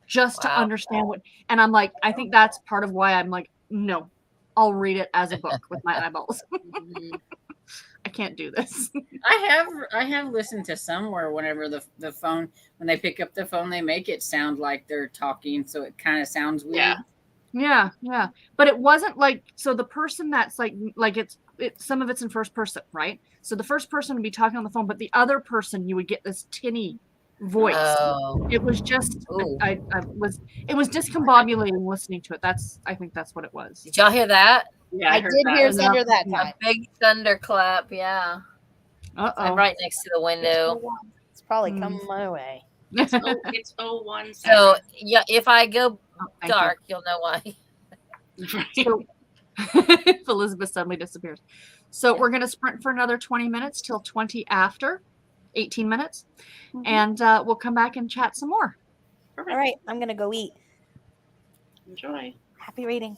just to understand what, and I'm like, I think that's part of why I'm like, no, I'll read it as a book with my eyeballs. I can't do this. I have listened to some where whenever the phone, when they pick up the phone, they make it sound like they're talking, so it kind of sounds weird. Yeah. But it wasn't like, so the person that's like it's some of it's in first person, right? So the first person would be talking on the phone, but the other person you would get this tinny voice. It was just it was discombobulating listening to it. I think that's what it was. Did y'all hear that? Yeah, I did hear thunder that A time. big thunderclap, yeah. I'm right next to the window. It's probably coming my way. It's 01. So yeah, if I go dark, you'll know why. So, if Elizabeth suddenly disappears. So we're going to sprint for another 20 minutes till 20 after, 18 minutes. And we'll come back and chat some more. All right, I'm going to go eat. Enjoy. Happy reading.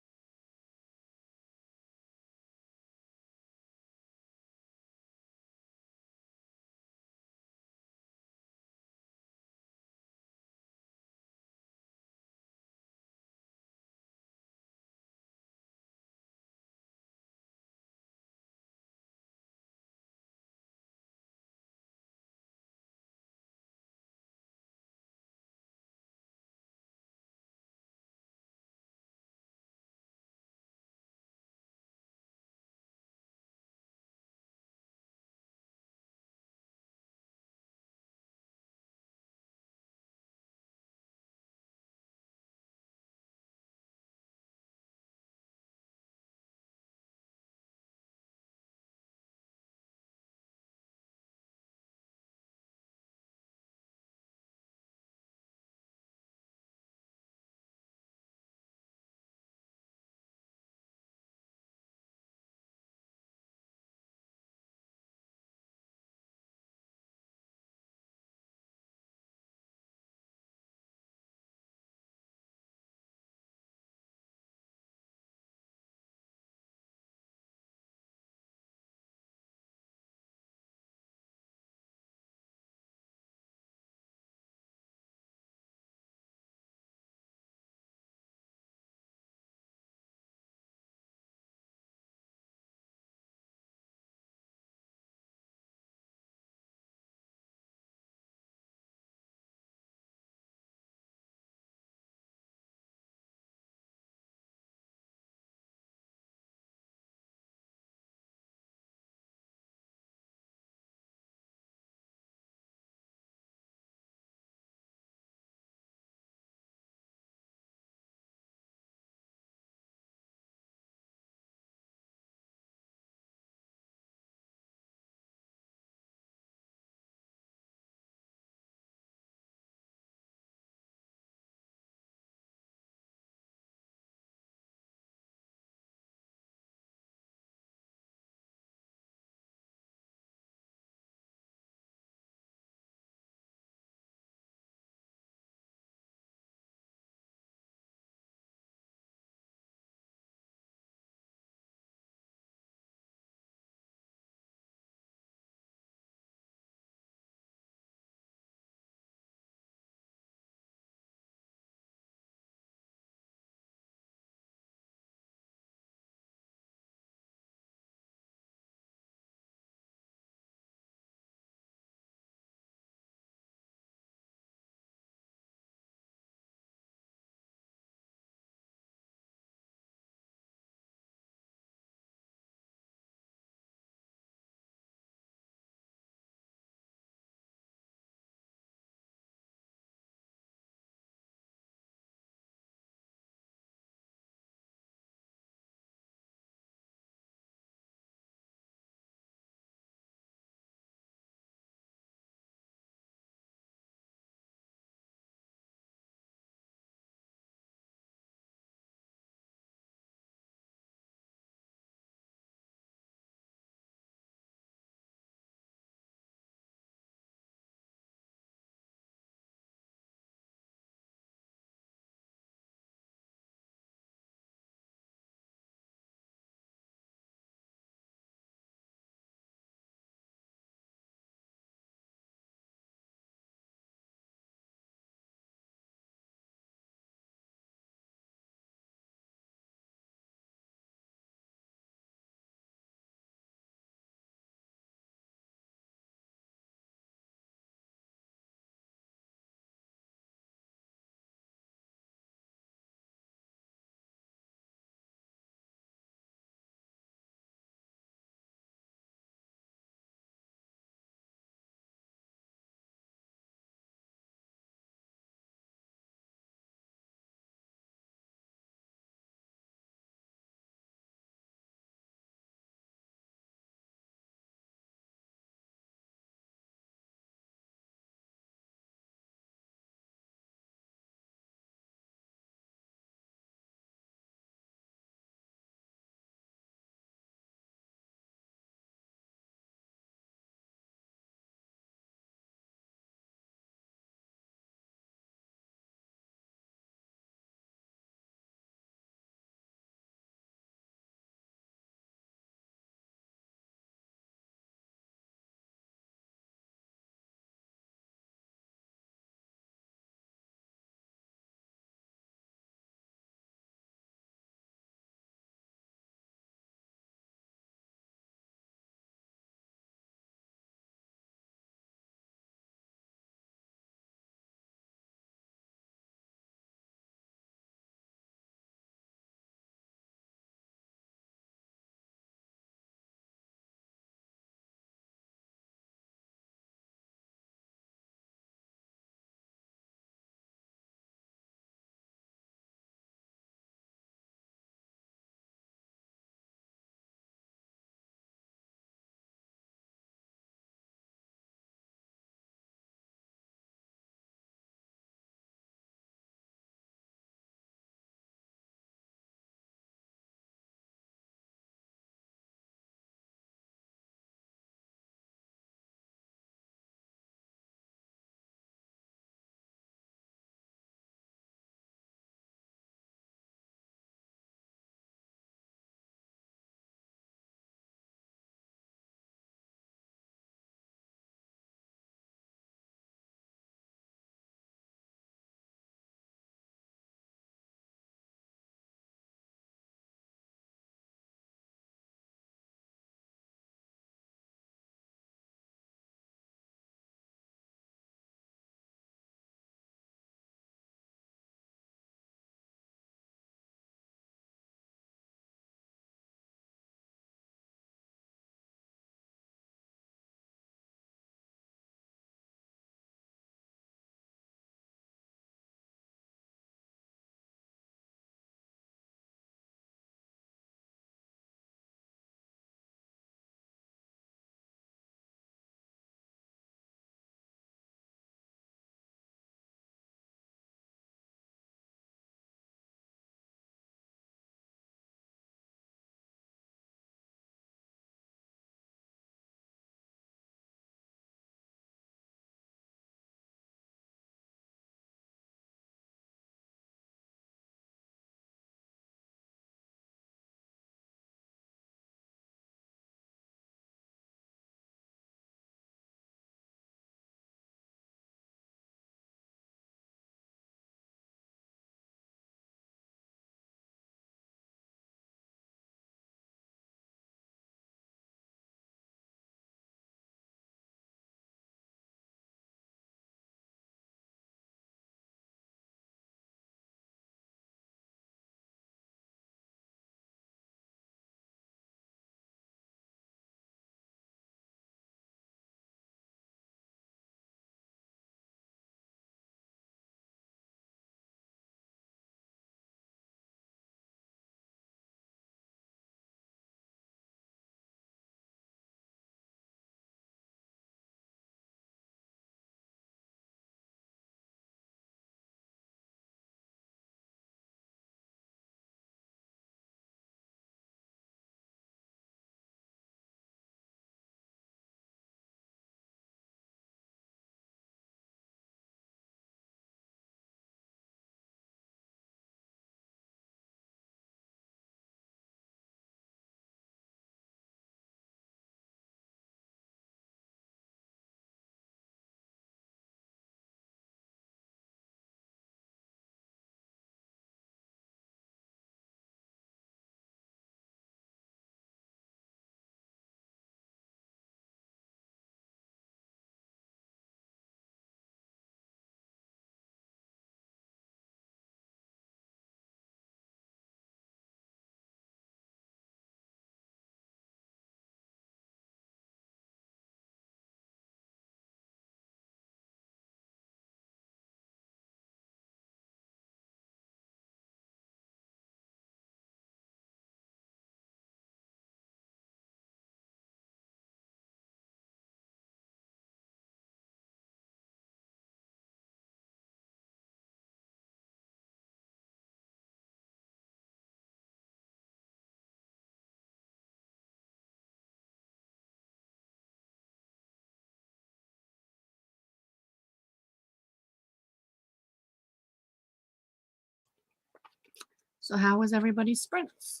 So how was everybody's sprints?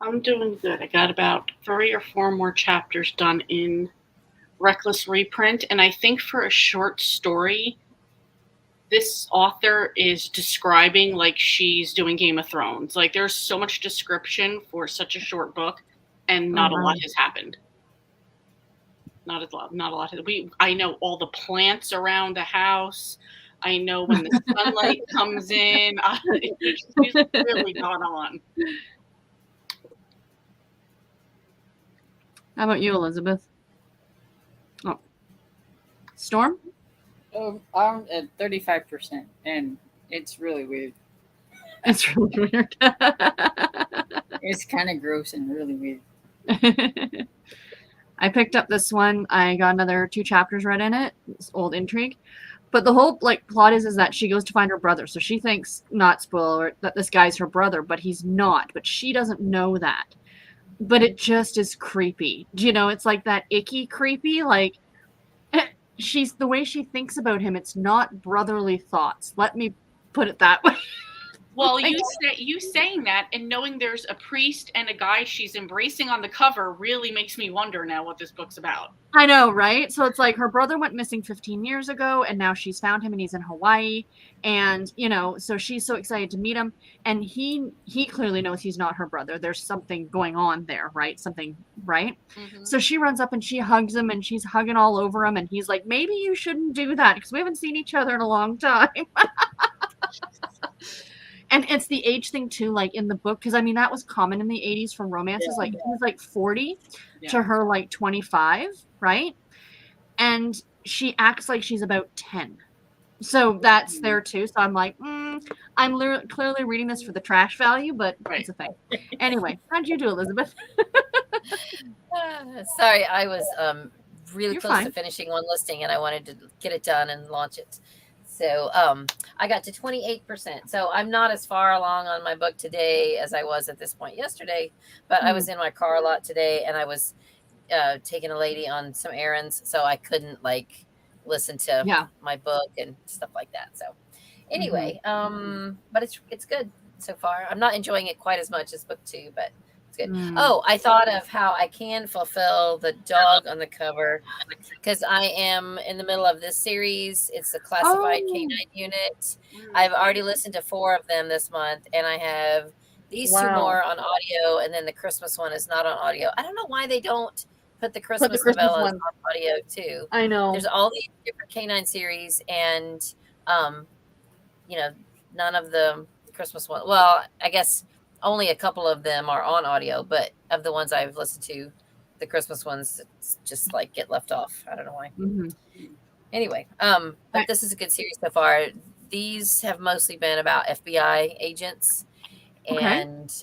I'm doing good. I got about 3 or 4 more chapters done in Reckless Reprint, and I think for a short story, this author is describing like she's doing Game of Thrones. Like there's so much description for such a short book, and not a lot has happened. Not a lot. I know all the plants around the house. I know when the sunlight comes in. She's really not on. How about you, Elizabeth? Oh, Storm? I'm at 35%, and it's really weird. It's really weird. It's kind of gross and really weird. I picked up this one. I got another 2 chapters read in it. It's old intrigue. But the whole plot is that she goes to find her brother. So she thinks, not spoiler, that this guy's her brother, but he's not. But she doesn't know that. But it just is creepy. You know, it's like that icky creepy. Like, she's the way she thinks about him. It's not brotherly thoughts. Let me put it that way. Well, you saying that and knowing there's a priest and a guy she's embracing on the cover really makes me wonder now what this book's about. I know, right? So it's like her brother went missing 15 years ago, and now she's found him, and he's in Hawaii. And, you know, so she's so excited to meet him. And he clearly knows he's not her brother. There's something going on there, right? Something, right? Mm-hmm. So she runs up and she hugs him, and she's hugging all over him. And he's like, maybe you shouldn't do that because we haven't seen each other in a long time. And it's the age thing too, like in the book, because I mean that was common in the 80s for romances. Like he was like 40 to her like 25, right? And she acts like she's about 10. So that's there too. So I'm like, I'm clearly reading this for the trash value, but it's a thing. Anyway, how'd you do, Elizabeth? Sorry, I was really close to finishing one listing, and I wanted to get it done and launch it. So I got to 28%. So I'm not as far along on my book today as I was at this point yesterday, but I was in my car a lot today, and I was taking a lady on some errands, so I couldn't like listen to my book and stuff like that. So anyway, but it's good so far. I'm not enjoying it quite as much as book 2, but it's good. Oh, I thought of how I can fulfill the dog on the cover because I am in the middle of this series. It's the classified K9 unit. I've already listened to 4 of them this month, and I have these 2 more on audio, and then the Christmas one is not on audio. I don't know why they don't put the Christmas novellas on audio too. I know. There's all these different K9 series, and you know, none of the Christmas one. Well, I guess only a couple of them are on audio, but of the ones I've listened to, the Christmas ones just like get left off. I don't know why. Anyway, but this is a good series so far. These have mostly been about FBI agents, and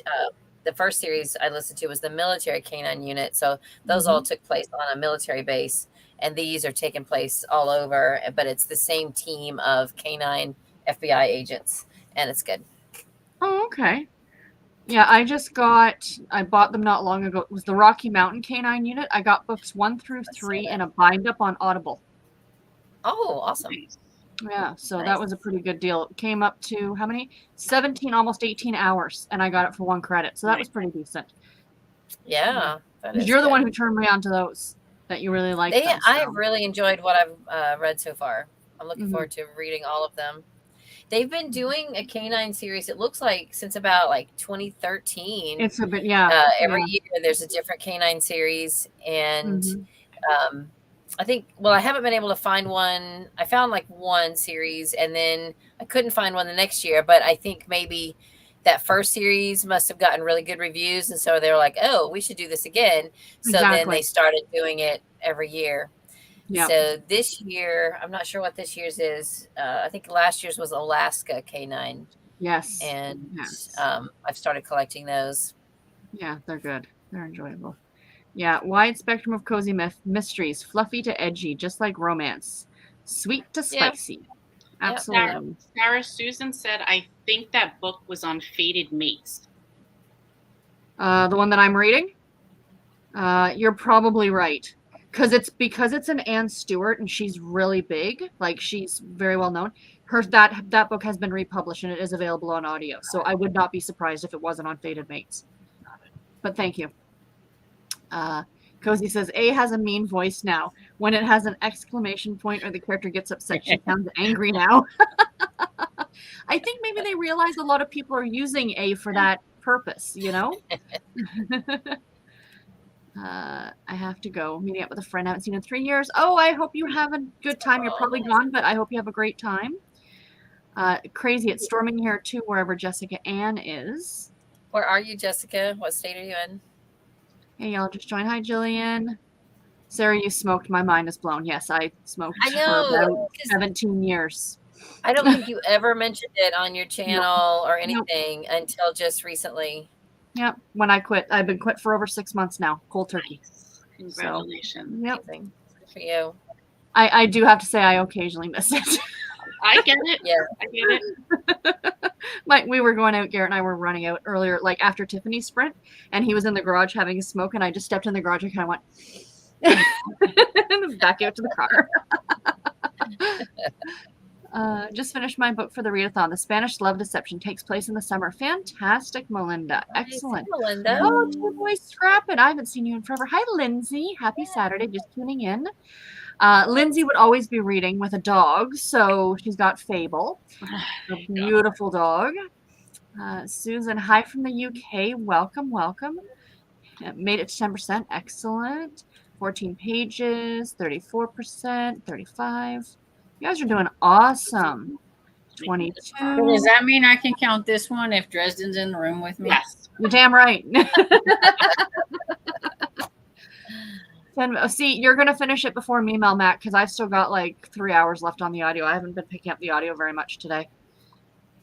the first series I listened to was the military K9 unit. So those all took place on a military base, and these are taking place all over, but it's the same team of K9 FBI agents, and it's good. Oh, okay. Yeah, I bought them not long ago. It was the Rocky Mountain K9 unit. I got books 1 through 3 in a bind up on Audible. Oh, awesome. Yeah, so that was a pretty good deal. It came up to how many? 17, almost 18 hours, and I got it for 1 credit. So that was pretty decent. Yeah. You're the one who turned me on to those that you really liked. I really enjoyed what I've read so far. I'm looking forward to reading all of them. They've been doing a K9 series, it looks like, since about like 2013. It's a bit, every year there's a different K9 series. And I think, well, I haven't been able to find one. I found like 1 series, and then I couldn't find one the next year. But I think maybe that first series must have gotten really good reviews. And so they were like, oh, we should do this again. So then they started doing it every year. Yep. So this year, I'm not sure what this year's is. I think last year's was Alaska K9. Yes. And I've started collecting those. Yeah, they're good. They're enjoyable. Yeah, wide spectrum of cozy mysteries, fluffy to edgy, just like romance, sweet to spicy. Yeah. Absolutely. Sarah Susan said, I think that book was on Fated Mates. The one that I'm reading? You're probably right. Because it's an Anne Stewart, and she's really big. Like, she's very well known. that book has been republished and it is available on audio. So I would not be surprised if it wasn't on Fated Mates. But thank you. Cozy says, A has a mean voice now. When it has an exclamation point or the character gets upset, she sounds angry now. I think maybe they realize a lot of people are using A for that purpose, you know? I have to go. Meeting up with a friend I haven't seen in 3 years. Oh, I hope you have a good time. You're probably gone, but I hope you have a great time. Crazy. It's storming here too, wherever Jessica Ann is. Where are you, Jessica? What state are you in? Hey, y'all just joined. Hi, Jillian. Sarah, you smoked. My mind is blown. Yes, I smoked for about 17 years. I don't think you ever mentioned it on your channel or anything until just recently. Yep. When I quit. I've been quit for over 6 months now. Cold turkey. Congratulations. So, yep. Good for you. I do have to say I occasionally miss it. I get it. Yeah. I get it. We were going out, Garrett and I were running out earlier, like after Tiffany's sprint, and he was in the garage having a smoke, and I just stepped in the garage and kind of went back out to the car. Just finished my book for the readathon. The Spanish Love Deception takes place in the summer. Fantastic, Melinda. Excellent. Hi, Melinda. Oh, two boys scrapping. I haven't seen you in forever. Hi, Lindsay. Happy Saturday. Just tuning in. Lindsay would always be reading with a dog, so she's got Fable, a beautiful dog. Susan, hi from the UK. Welcome, welcome. Made it to 10%. Excellent. 14 pages, 34%, 35. You guys are doing awesome. 22. So does that mean I can count this one if Dresden's in the room with me? Yes. You're damn right. See, you're going to finish it before me, Mel Mac, because I've still got like 3 hours left on the audio. I haven't been picking up the audio very much today.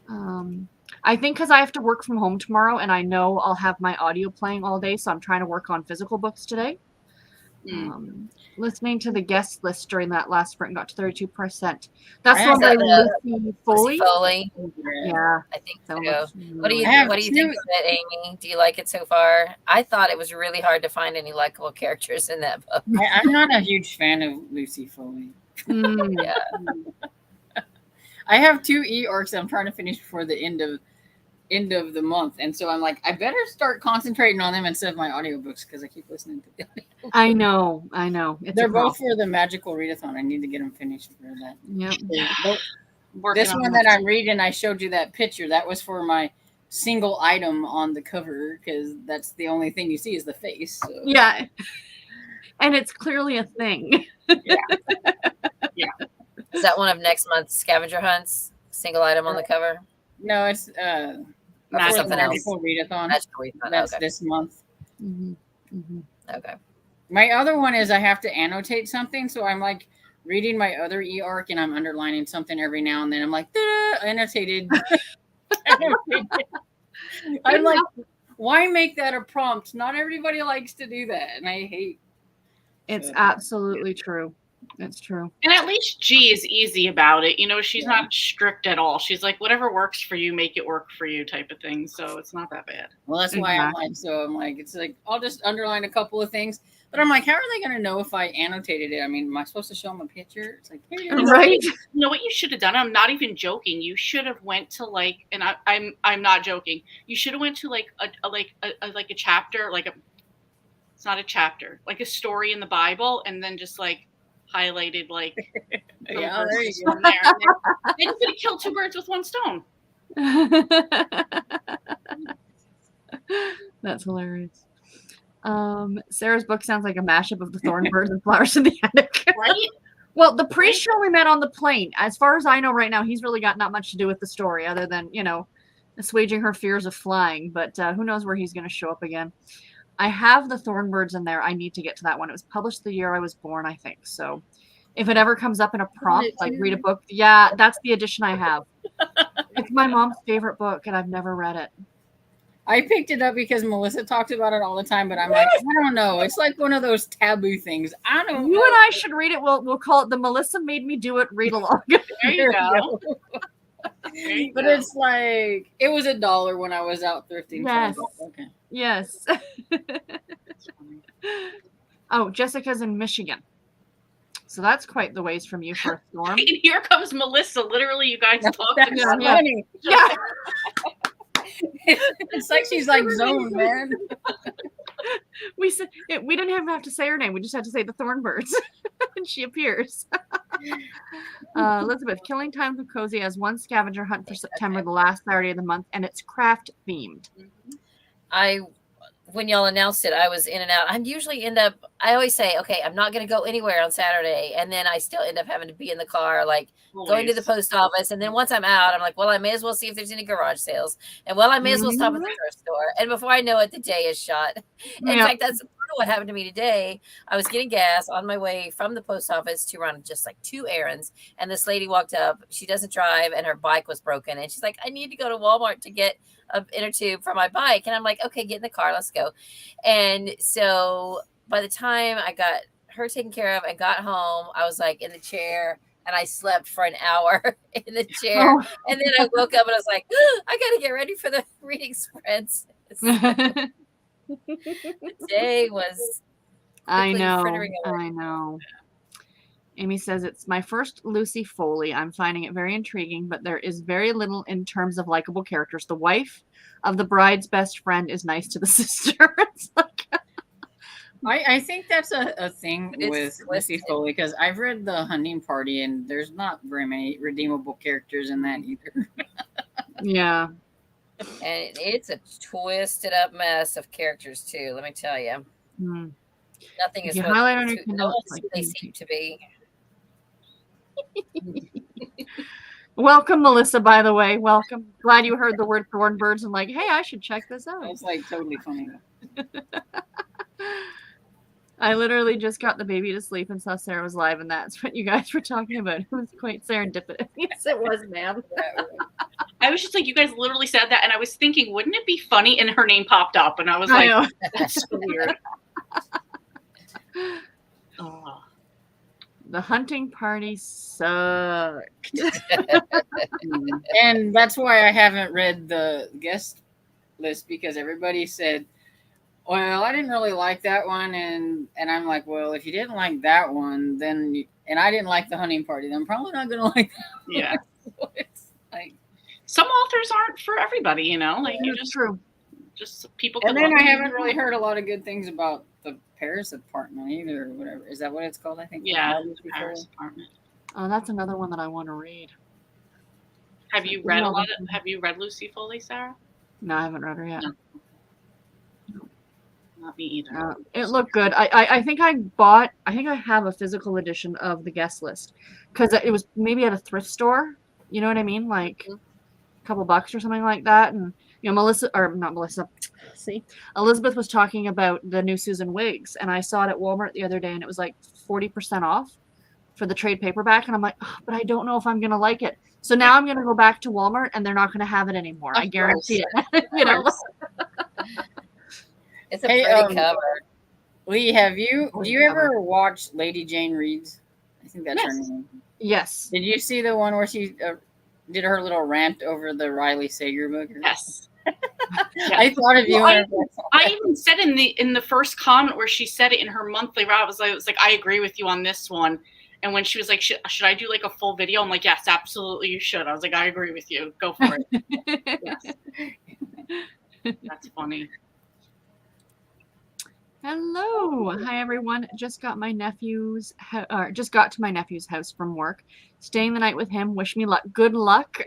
I think because I have to work from home tomorrow, and I know I'll have my audio playing all day, so I'm trying to work on physical books today. Listening to the guest list during that last sprint got to 32%. That's the one by Lucy Foley. Yeah, I think so. What do you think of it, Amy? Do you like it so far? I thought it was really hard to find any likable characters in that book. I'm not a huge fan of Lucy Foley. Yeah. I have 2 e-orcs I'm trying to finish before the end of the month, and so I'm like, I better start concentrating on them instead of my audiobooks because I keep listening to them. I know. They're both for the magical readathon. I need to get them finished for that. Yep. This one that I'm reading, I showed you that picture. That was for my single item on the cover because that's the only thing you see is the face. So. Yeah, and it's clearly a thing. Yeah. Is that one of next month's scavenger hunts? Single item on the cover? No, it's something else. Readathon. That's okay. This month. Okay. My other one is I have to annotate something, so I'm like reading my other e-arc and I'm underlining something every now and then. I'm like, annotated. I'm like, why make that a prompt? Not everybody likes to do that, and I hate. It's absolutely true. It's true. And at least G is easy about it. You know, she's not strict at all. She's like, whatever works for you, make it work for you type of thing. So it's not that bad. Well, that's why I'm like, it's like, I'll just underline a couple of things. But I'm like, how are they going to know if I annotated it? I mean, am I supposed to show them a picture? It's like, right. You know what you should have done? I'm not even joking. You should have went to like, and I'm not joking. You should have went to like a chapter, it's not a chapter, like a story in the Bible, and then just like highlighted like yeah, there you go. Then you could have killed 2 birds with 1 stone. That's hilarious. Sarah's book sounds like a mashup of the Thornbirds and Flowers in the Attic. Right? Well, the priest show we met on the plane, as far as I know right now, he's really got not much to do with the story other than, you know, assuaging her fears of flying. But who knows where he's going to show up again. I have the Thornbirds in there. I need to get to that one. It was published the year I was born, I think. So if it ever comes up in a prompt, like read a book, yeah, that's the edition I have. It's my mom's favorite book, and I've never read it. I picked it up because Melissa talks about it all the time, but I'm like, I don't know. It's like one of those taboo things. I don't know. You and I should read it. We'll call it the Melissa Made Me Do It read along. There you go. But it's like, it was $1 when I was out thrifting. Yes. Okay. Yes. Oh, Jessica's in Michigan. So that's quite the ways from you for a storm. And here comes Melissa. Literally, you guys talked That's about funny. Yeah. It's like she's like zoned, man. We said we didn't even have to say her name. We just had to say the Thornbirds, and she appears. Elizabeth, Killing Time with Cozy has one scavenger hunt for September, the last Saturday of the month, and it's craft themed. When y'all announced it, I was in and out. I always say, okay, I'm not going to go anywhere on Saturday. And then I still end up having to be in the car, like going to the post office. And then once I'm out, I'm like, well, I may as well see if there's any garage sales. And I may as well stop at the thrift store. And before I know it, the day is shot. In fact, that's what happened to me today. I was getting gas on my way from the post office to run just like 2 errands. And this lady walked up. She doesn't drive and her bike was broken. And she's like, I need to go to Walmart to get an inner tube for my bike. And I'm like, okay, get in the car, let's go. And so by the time I got her taken care of and got home, I was like in the chair and I slept for an hour in the chair. And then I woke up and I was like, I got to get ready for the reading sprints. The day was I know. Amy says, it's my first Lucy Foley. I'm finding it very intriguing, but there is very little in terms of likable characters. The wife of the bride's best friend is nice to the sister. It's like I think that's a thing with Lucy Foley, because I've read The Hunting Party, and there's not very many redeemable characters in that either. Yeah. And it's a twisted up mess of characters, too, let me tell you. Nothing is what they seem to be. Welcome, Melissa, by the way. Welcome. Glad you heard the word Thornbirds and like, hey, I should check this out. It's like totally funny. I literally just got the baby to sleep and saw Sarah was live, and that's what you guys were talking about. It was quite serendipitous. Yes, it was, ma'am. I was just like, you guys literally said that, and I was thinking, wouldn't it be funny? And her name popped up, and I was like, that's so weird. Oh. The Hunting Party sucked. And that's why I haven't read the guest list, because everybody said, well, I didn't really like that one. And I'm like, well, if you didn't like that one, then and I didn't like The Hunting Party, then I'm probably not going to like that one. Yeah. So it's like, some authors aren't for everybody, you know? Like, you just people. And then I haven't really heard a lot of good things about the Paris Apartment either, or whatever. Is that what it's called? I think. Yeah, Paris Apartment. Oh, that's another one that I want to read. Have you read Have you read Lucy Foley, Sarah? No, I haven't read her yet. No. Not me either. It looked good. I think I have a physical edition of the guest list, because it was maybe at a thrift store. You know what I mean? Like a couple bucks or something like that. And you know, Elizabeth was talking about the new Susan Wiggs, and I saw it at Walmart the other day, and it was like 40% off for the trade paperback, and I'm like, oh, but I don't know if I'm gonna like it. So now I'm gonna go back to Walmart, and they're not gonna have it anymore. I guarantee it. You know. It's a pretty cover. Lee, do you ever watch Lady Jane Reads? I think that's her name. Yes. Did you see the one where she did her little rant over the Riley Sager book? Yes. I thought of you. Well, I even said in the first comment where she said it in her monthly route, it was like, I agree with you on this one. And when she was like, should I do like a full video? I'm like, yes, absolutely, you should. I was like, I agree with you. Go for it. Yes. That's funny. Hello. Hi, everyone. Just got to my nephew's house from work. Staying the night with him. Wish me luck. Good luck.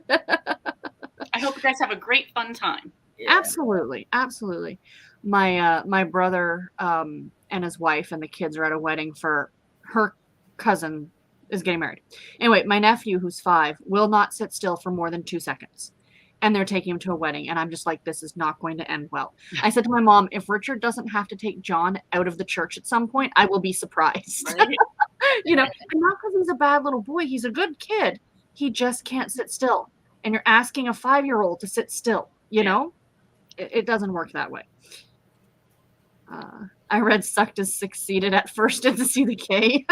I hope you guys have a great fun time. Yeah. Absolutely. Absolutely. My brother and his wife and the kids are at a wedding for her cousin is getting married. Anyway, my nephew, who's 5, will not sit still for more than 2 seconds. And they're taking him to a wedding. And I'm just like, this is not going to end well. I said to my mom, if Richard doesn't have to take John out of the church at some point, I will be surprised. Right? You know, and not because he's a bad little boy. He's a good kid. He just can't sit still. And you're asking a 5-year-old to sit still, you know? It doesn't work that way. I read Sucked as Succeeded at first in the CDK.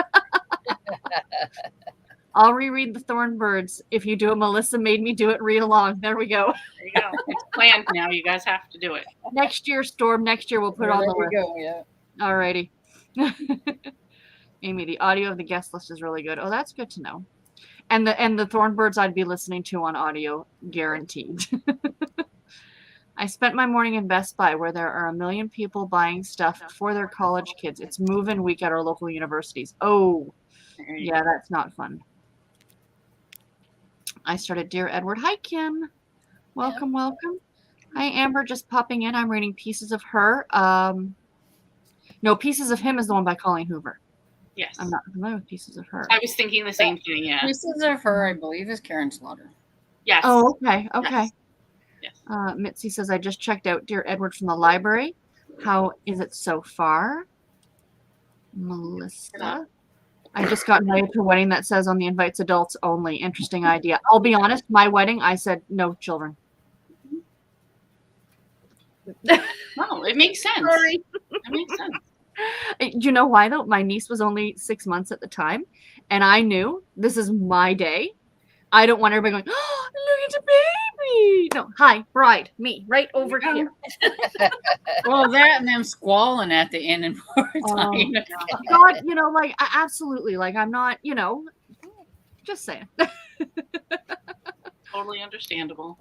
I'll reread the Thornbirds. If you do it, Melissa made me do it. Read along. There we go. There you go. It's planned now. You guys have to do it. Next year, Storm. Next year, we'll put it on the list. There we go. Yeah. All righty. Amy, the audio of the guest list is really good. Oh, that's good to know. And the Thornbirds I'd be listening to on audio, guaranteed. I spent my morning in Best Buy where there are a million people buying stuff for their college kids. It's move-in week at our local universities. Oh, yeah, that's not fun. I started Dear Edward. Hi, Kim. Welcome, welcome. Hi, Amber. Just popping in. I'm reading Pieces of Her. No, Pieces of Him is the one by Colleen Hoover. Yes. I'm not familiar with Pieces of Her. I was thinking the same thing, yeah. Pieces of Her, I believe, is Karen Slaughter. Yes. Oh, okay, okay. Yes. Mitzi says, I just checked out Dear Edward from the library. How is it so far? Melissa? I just got invited to a wedding that says on the invites adults only. Interesting idea. I'll be honest, my wedding, I said no children. No, it makes sense. Sorry. It makes sense. You know why, though? My niece was only 6 months at the time, and I knew this is my day. I don't want everybody going, oh, look at the baby. No, hi, bride, me, right over here. Well, that and them squalling at the end and part-time. God, you know, like, absolutely. Like, I'm not, you know, just saying. Totally understandable.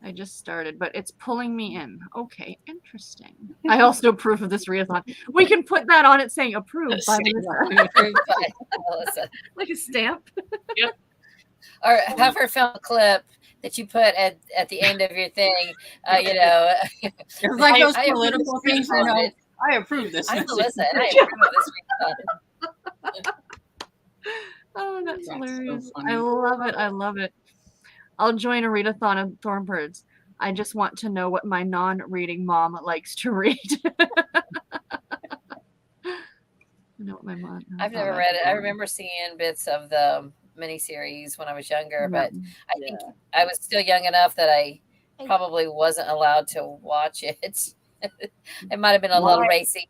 I just started, but it's pulling me in. Okay, interesting. I also approve of this readathon. We can put that on it saying approved by Melissa. Like a stamp. Yep. Or have her film a clip that you put at the end of your thing. You know, it's like those political things. You know, I approve this. I'm Melissa, and I approve of this readathon. Oh, that's hilarious. So I love it. I love it. I'll join a readathon of Thornbirds. I just want to know what my non-reading mom likes to read. I know what my mom. I've never read it. I remember seeing bits of the miniseries when I was younger, but I think I was still young enough that I probably wasn't allowed to watch it. It might have been a little racy.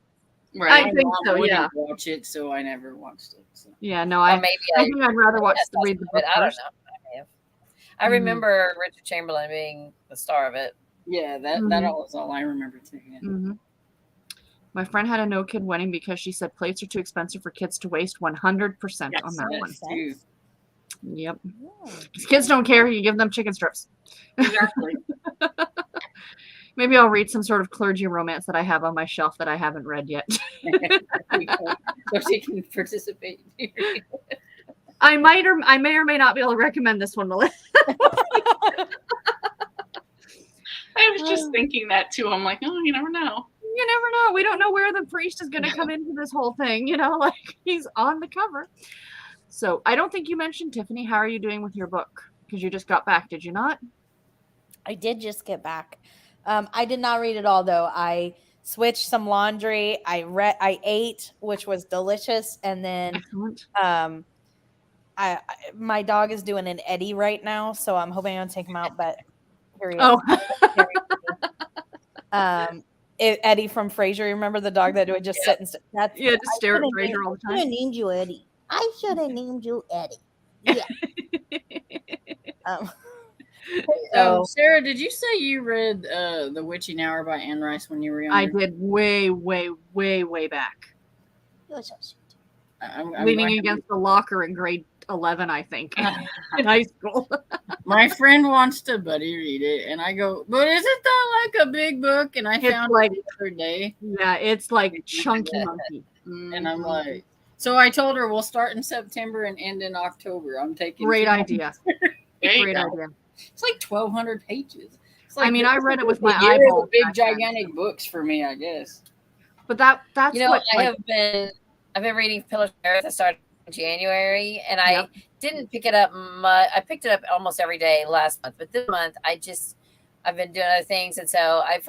Right. I think so. Yeah. Watch it, so I never watched it. So. Yeah. No. I think I'd rather read the book I don't know. I remember Richard Chamberlain being the star of it. Yeah, that was all I remember too. Yeah. Mm-hmm. My friend had a no-kid wedding because she said plates are too expensive for kids to waste. 100% on that one. Too. Yep. Yeah. Kids don't care. You give them chicken strips. Exactly. Maybe I'll read some sort of clergy romance that I have on my shelf that I haven't read yet. So she can participate. I may or may not be able to recommend this one, Melissa. I was just thinking that too. I'm like, oh, you never know. You never know. We don't know where the priest is going to come into this whole thing. You know, like he's on the cover. So I don't think you mentioned, Tiffany, how are you doing with your book? Because you just got back, did you not? I did just get back. I did not read it all, though. I switched some laundry. I ate, which was delicious, and then my dog is doing an Eddie right now, so I'm hoping I don't take him out. But here he is. Eddie from Frasier. Remember the dog that would just sit and just stare at Frasier all the time. I should have named you Eddie. I should have named you Eddie. Yeah. So, Sarah, did you say you read The Witching Hour by Anne Rice when you were younger? I did way, way, way, way back. I'm leaning against the locker in grade 11, I think, in high school. My friend wants to buddy read it, and I go, but isn't that like a big book? And I found it the other day. Yeah, it's like chunky monkey. And I'm like, so I told her we'll start in September and end in October. I'm taking great idea. Great idea. It's like 1,200 pages. Like, I mean, I read it with my eyeball. Big gigantic books for me, I guess. But that's what I've been reading Pillars of Earth. I started in January, and I didn't pick it up much. I picked it up almost every day last month, but this month I've been doing other things, and so I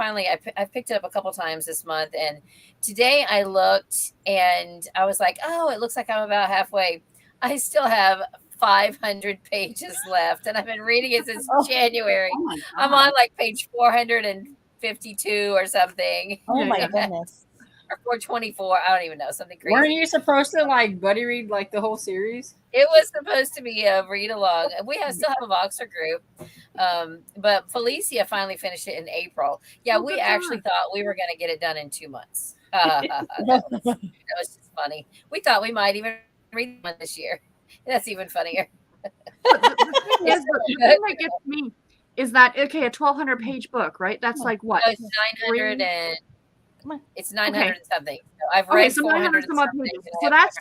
picked it up a couple times this month. And today I looked, and I was like, oh, it looks like I'm about halfway. I still have 500 pages left, and I've been reading it since January. I'm on like page 452 or something. Oh my goodness. Or 424. I don't even know. Something crazy. Weren't you supposed to like buddy read like the whole series? It was supposed to be a read along. We still have a Voxer group. But Felicia finally finished it in April. Yeah, we actually thought we were going to get it done in 2 months. That was just funny. We thought we might even read one this year. That's even funnier. But the thing is, the thing that gets me is that, okay, a 1,200 page book, right? That's like what? No, it's 900 and it's 900 and something. So I've Okay, read so 400 some odd pages. So that's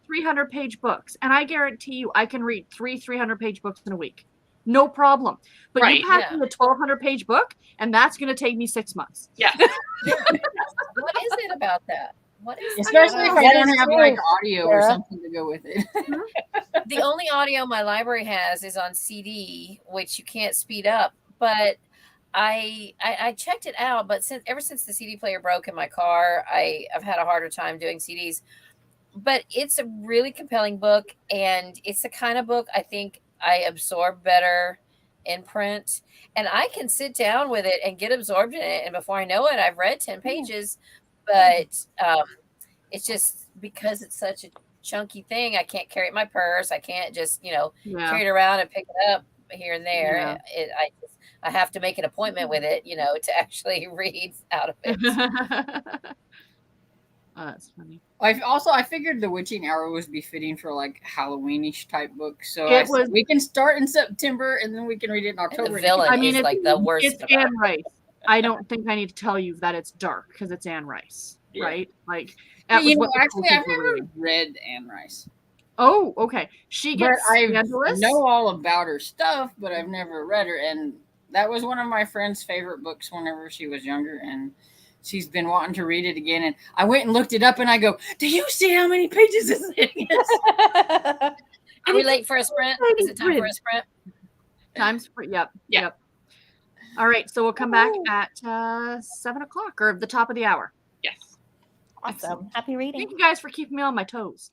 300 page books. And I guarantee you, I can read 300 page books in a week. No problem. But you pass me a 1,200 page book, and that's going to take me 6 months. Yeah. What is it about that? What is Especially if I don't have like audio or something to go with it. The only audio my library has is on CD, which you can't speed up. But I checked it out, but ever since the CD player broke in my car, I've had a harder time doing CDs. But it's a really compelling book, and it's the kind of book I think I absorb better in print. And I can sit down with it and get absorbed in it, and before I know it, I've read 10 pages. But it's just because it's such a chunky thing, I can't carry it in my purse. I can't just carry it around and pick it up here and there. I have to make an appointment with it, to actually read out of it. Oh, that's funny. I figured The Witching Hour was befitting for like Halloweenish type books. So we can start in September and then we can read it in October. The villain is like the worst. It's Anne Rice. I don't think I need to tell you that it's dark because it's Anne Rice, right? Like, actually, I've never read Anne Rice. Oh, okay. She gets scandalous. I know all about her stuff, but I've never read her, and that was one of my friend's favorite books whenever she was younger, and she's been wanting to read it again. And I went and looked it up, and I go, "Do you see how many pages this thing is?" Are we late for a sprint? Is it time for a sprint? Time's for Yep. All right, so we'll come back at 7 o'clock or the top of the hour. Yes. Awesome. Excellent. Happy reading. Thank you guys for keeping me on my toes.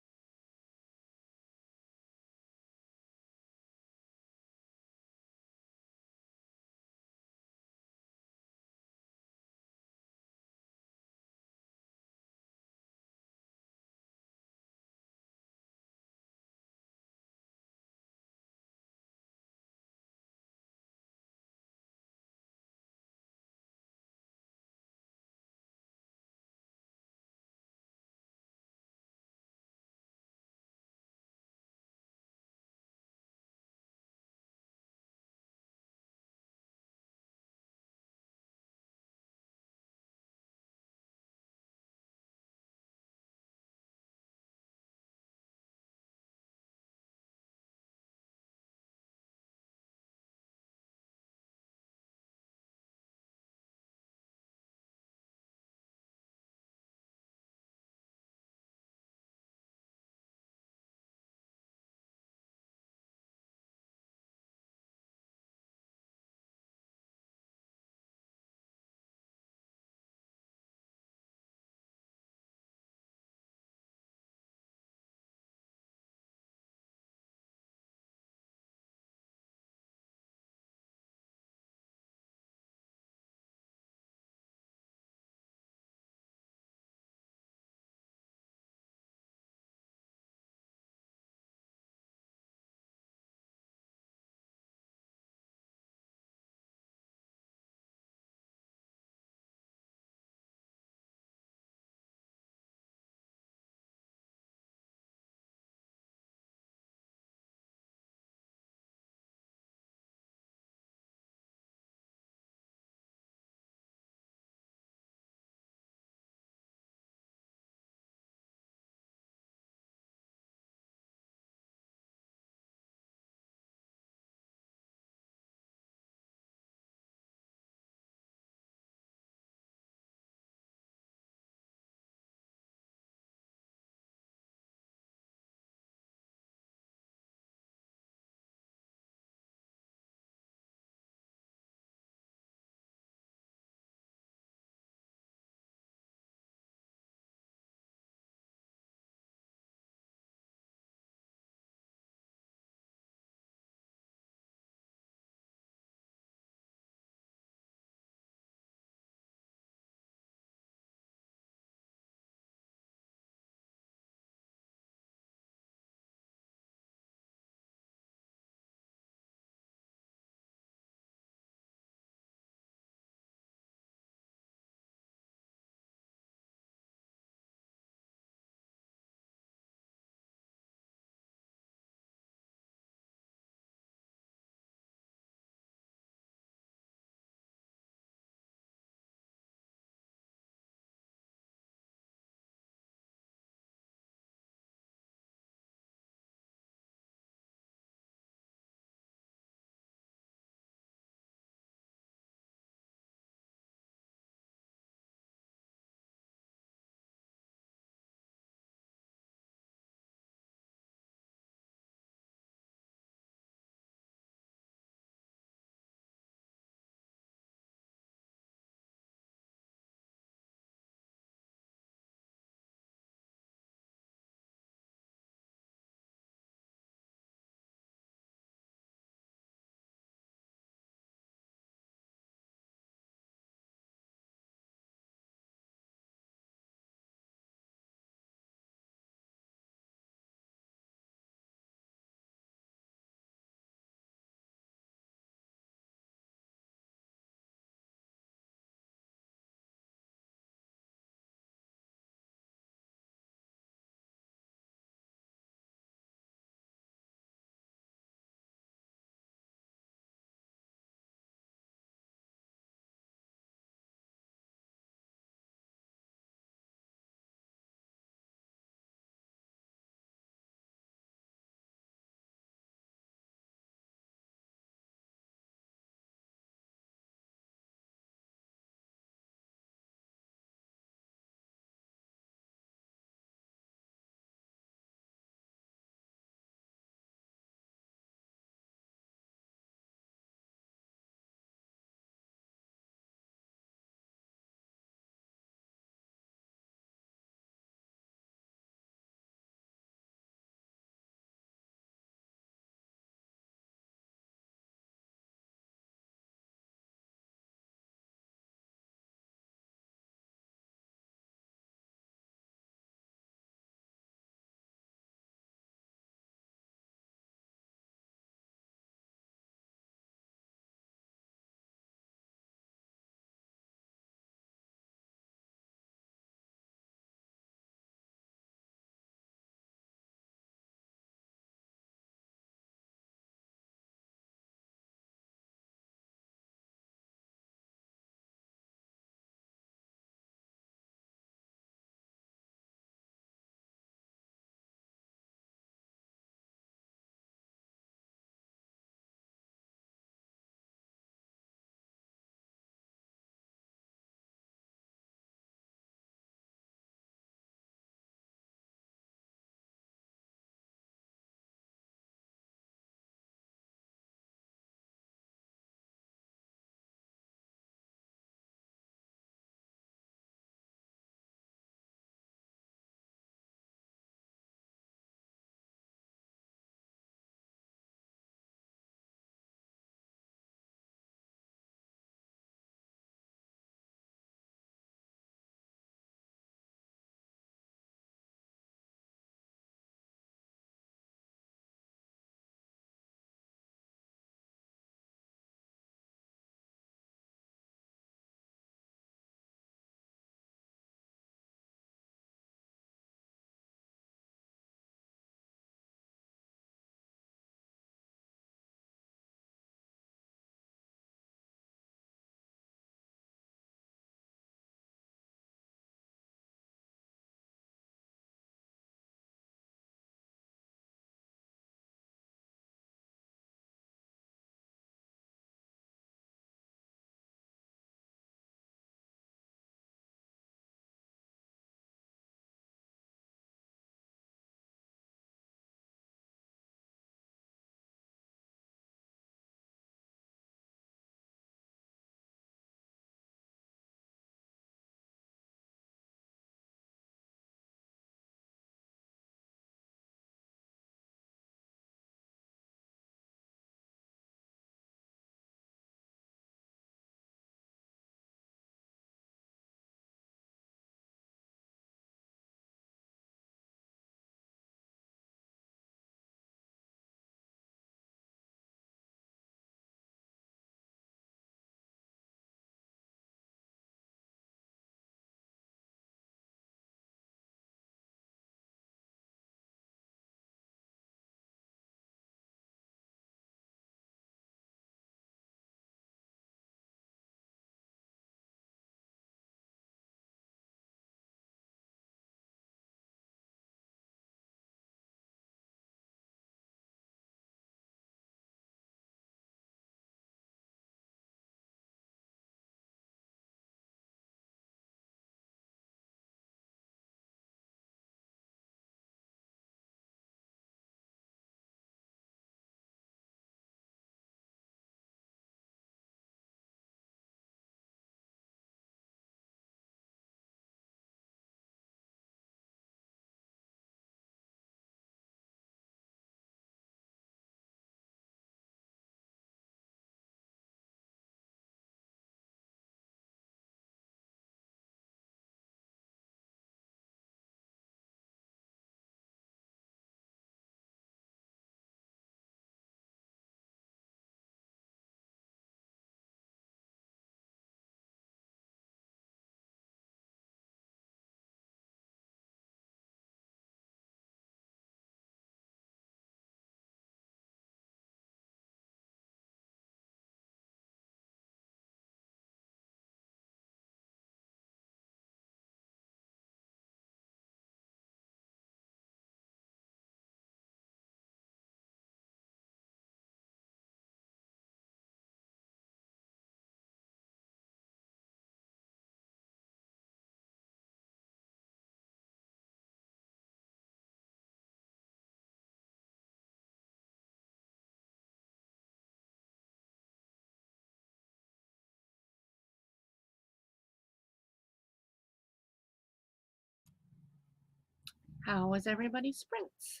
How was everybody's sprints?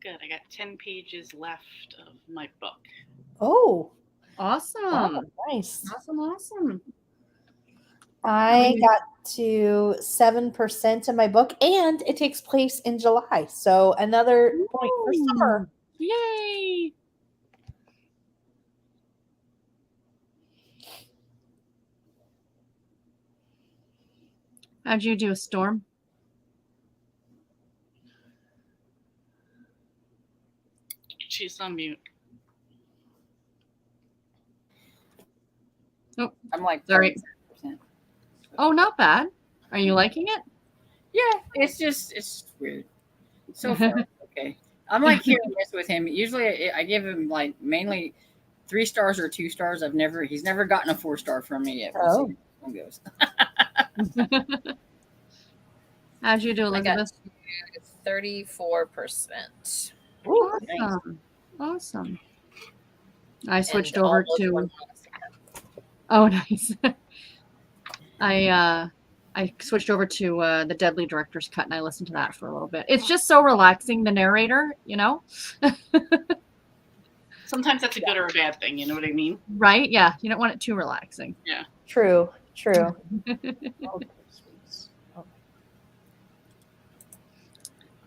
Good. I got 10 pages left of my book. Oh, awesome. Wow, nice. Awesome. I got to 7% of my book, and it takes place in July. So another point for summer. Yay. How'd you do, Storm? She's on mute. Oh, I'm like sorry. 30%. Oh, not bad. Are you liking it? Yeah, it's weird. So far, okay. I'm like hit or miss with him. Usually, I give him like mainly 3 stars or 2 stars. He's never gotten a 4-star from me yet. We'll see how it goes. How'd you do, Elizabeth? 34%. Awesome. Awesome. I switched over to. Oh, nice. I switched over to the Deadly Director's Cut, and I listened to that for a little bit. It's just so relaxing, the narrator, you know? Sometimes that's a good or a bad thing, you know what I mean? Right? Yeah, you don't want it too relaxing. Yeah. True.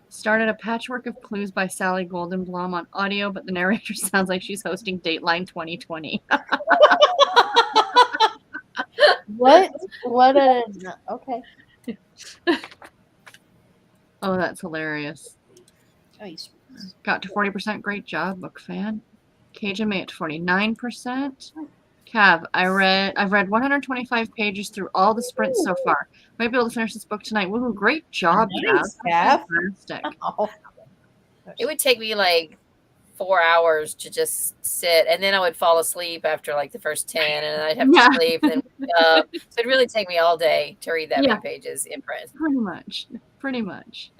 Started a patchwork of clues by Sally Goldenblum on audio, but the narrator sounds like she's hosting Dateline 2020. What? Okay. Oh, that's hilarious. Got to 40%. Great job, book fan. Cajun made it to 49%. Cav, I've read 125 pages through all the sprints so far. Might be able to finish this book tonight. Woohoo! Great job, Nice, Cav. Cav. Fantastic. It would take me like 4 hours to just sit, and then I would fall asleep after like the first 10, and then I'd have to sleep and then wake up. So it'd really take me all day to read that many pages in print. Pretty much.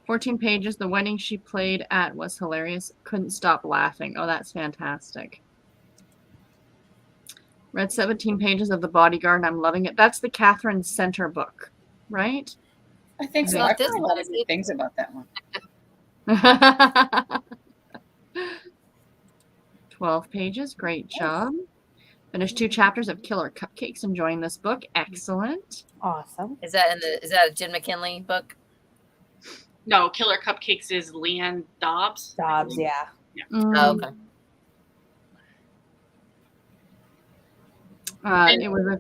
14 pages. The wedding she played at was hilarious. Couldn't stop laughing. Oh, that's fantastic. Read 17 pages of The Bodyguard, and I'm loving it. That's the Catherine Center book, right? I think so. I've heard a lot of good things about that one. 12 pages. Great job. Finished 2 chapters of Killer Cupcakes. Enjoying this book. Excellent. Awesome. Is that a Jim McKinley book? No, Killer Cupcakes is Leanne Dobbs. Dobbs, yeah. Oh, okay. It was a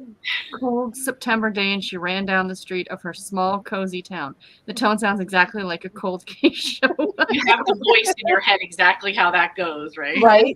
cold September day, and she ran down the street of her small, cozy town. The tone sounds exactly like a cold case show. You have the voice in your head exactly how that goes, right? Right.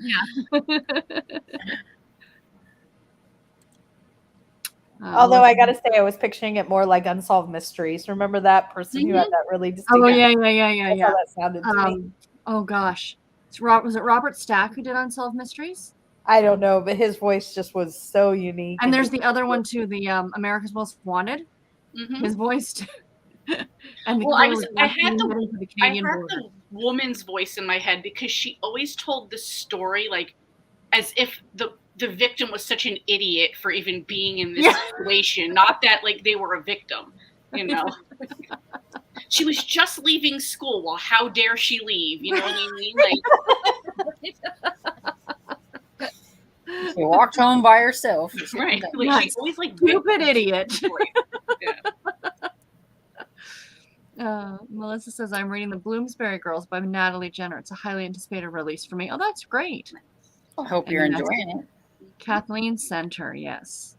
Yeah. Although I gotta say, I was picturing it more like Unsolved Mysteries. Remember that person who had that really distinct? Oh yeah. That's how that sounded to me. Oh gosh, was it Robert Stack who did Unsolved Mysteries? I don't know, but his voice just was so unique. And there's the other one too, the America's Most Wanted. Mm-hmm. His voice too. And I had the woman's voice in my head because she always told the story like as if the victim was such an idiot for even being in this situation. Not that like they were a victim, you know. She was just leaving school. Well, how dare she leave? You know what I mean? Like she walked home by herself. Right. Like, she's always like stupid idiot. Melissa says, I'm reading The Bloomsbury Girls by Natalie Jenner. It's a highly anticipated release for me. Oh, that's great. I hope you're enjoying it. Kathleen Center, yes.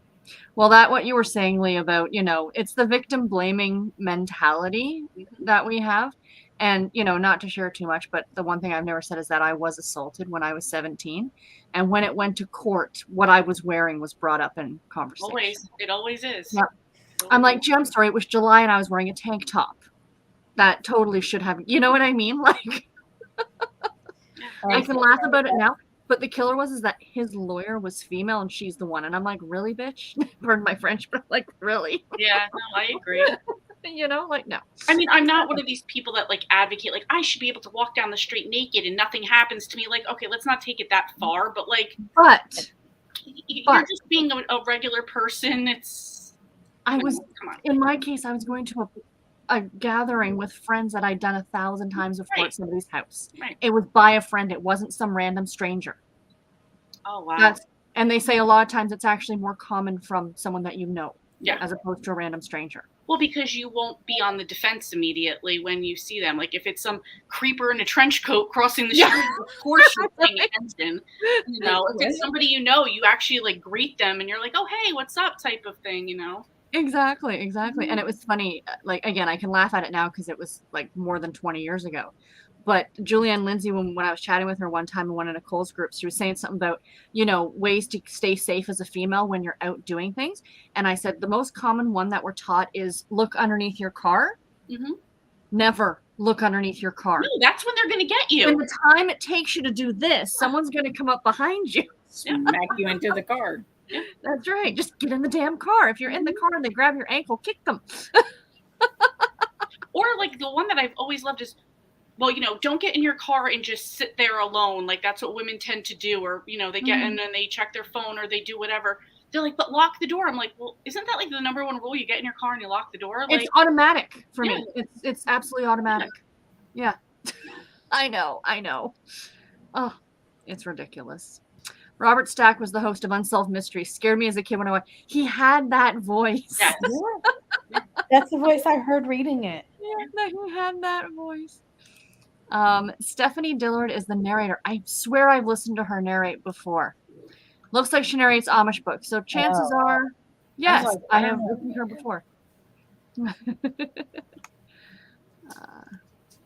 Well, what you were saying, Lee, about, you know, it's the victim blaming mentality that we have. And, you know, not to share too much, but the one thing I've never said is that I was assaulted when I was 17. And when it went to court, what I was wearing was brought up in conversation. It always is. Yep. I'm like, Jim, sorry, it was July and I was wearing a tank top. That totally should have, you know what I mean? Like, I can laugh about it now. But the killer is that his lawyer was female and she's the one. And I'm like, really, bitch? Pardon my French, but I'm like, really? Yeah, no, I agree. You know, like, no. I mean, I'm not one of these people that like advocate, like, I should be able to walk down the street naked and nothing happens to me. Like, okay, let's not take it that far. But like, you're just being a regular person. It's. I was, come on. in my case, I was going to a gathering with friends that I'd done 1,000 times before at somebody's house. Right. It was by a friend. It wasn't some random stranger. Oh, wow. And they say a lot of times it's actually more common from someone that you know, Yeah. as opposed to a random stranger. Well, because you won't be on the defense immediately when you see them. Like if it's some creeper in a trench coat crossing the street, of course you're paying attention. You know, if it's somebody you know, you actually like greet them and you're like, oh, hey, what's up type of thing, you know? Exactly. And it was funny. Like, again, I can laugh at it now because it was like more than 20 years ago. But Julianne Lindsay, when I was chatting with her one time in one of Nicole's groups, she was saying something about, ways to stay safe as a female when you're out doing things. And I said, the most common one that we're taught is look underneath your car. Mm-hmm. Never look underneath your car. No, that's when they're going to get you. And the time it takes you to do this, someone's going to come up behind you. Smack you into the car. Yeah. That's right. Just get in the damn car. If you're in the car and they grab your ankle, kick them. Or like the one that I've always loved is, well, don't get in your car and just sit there alone. Like that's what women tend to do. Or, they get and then they check their phone or they do whatever. They're like, but lock the door. I'm like, well, isn't that like the number one rule? You get in your car and you lock the door? Like, it's automatic for me. It's absolutely automatic. Yeah. I know. Oh, it's ridiculous. Robert Stack was the host of Unsolved Mysteries. Scared me as a kid when I watched. He had that voice. Yes. That's the voice I heard reading it. Yeah, he had that voice. Stephanie Dillard is the narrator. I swear I've listened to her narrate before. Looks like she narrates Amish books. So chances are, yes, I have listened to her before.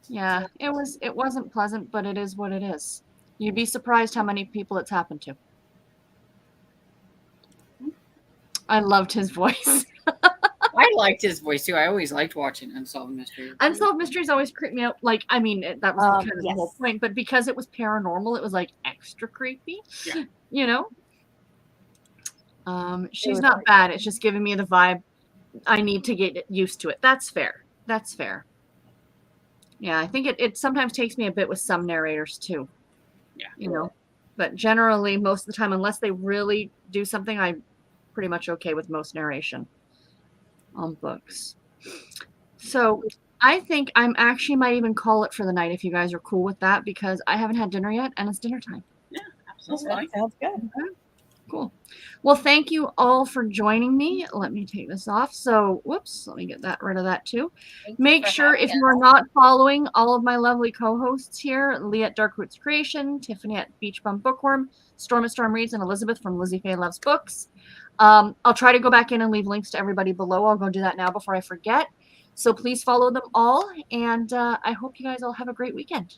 Yeah, it wasn't pleasant, but it is what it is. You'd be surprised how many people it's happened to. I loved his voice. I liked his voice too. I always liked watching Unsolved Mysteries. Unsolved Mysteries always creeped me out. Like, I mean, that was kind of the whole point. But because it was paranormal, it was like extra creepy. Yeah. She's not bad. It's just giving me the vibe. I need to get used to it. That's fair. Yeah, I think it sometimes takes me a bit with some narrators too. Yeah. But generally, most of the time, unless they really do something, I'm pretty much okay with most narration on books. So I think I'm actually might even call it for the night if you guys are cool with that, because I haven't had dinner yet and it's dinner time. Yeah, absolutely. That sounds good. Okay. Cool. Well, thank you all for joining me. Let me take this off. So, whoops, let me get rid of that too. Make sure if you are not following all of my lovely co-hosts here, Lee at Dark Roots Creation, Tiffany at Beach Bum Bookworm, Storm at Storm Reads, and Elizabeth from Lizzie Faye Loves Books. I'll try to go back in and leave links to everybody below. I'll go do that now before I forget. So please follow them all, and I hope you guys all have a great weekend.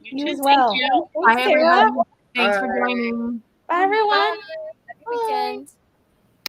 You as well. Thank you. Bye, everyone. Thanks for joining. Bye, everyone. Bye. Happy weekend.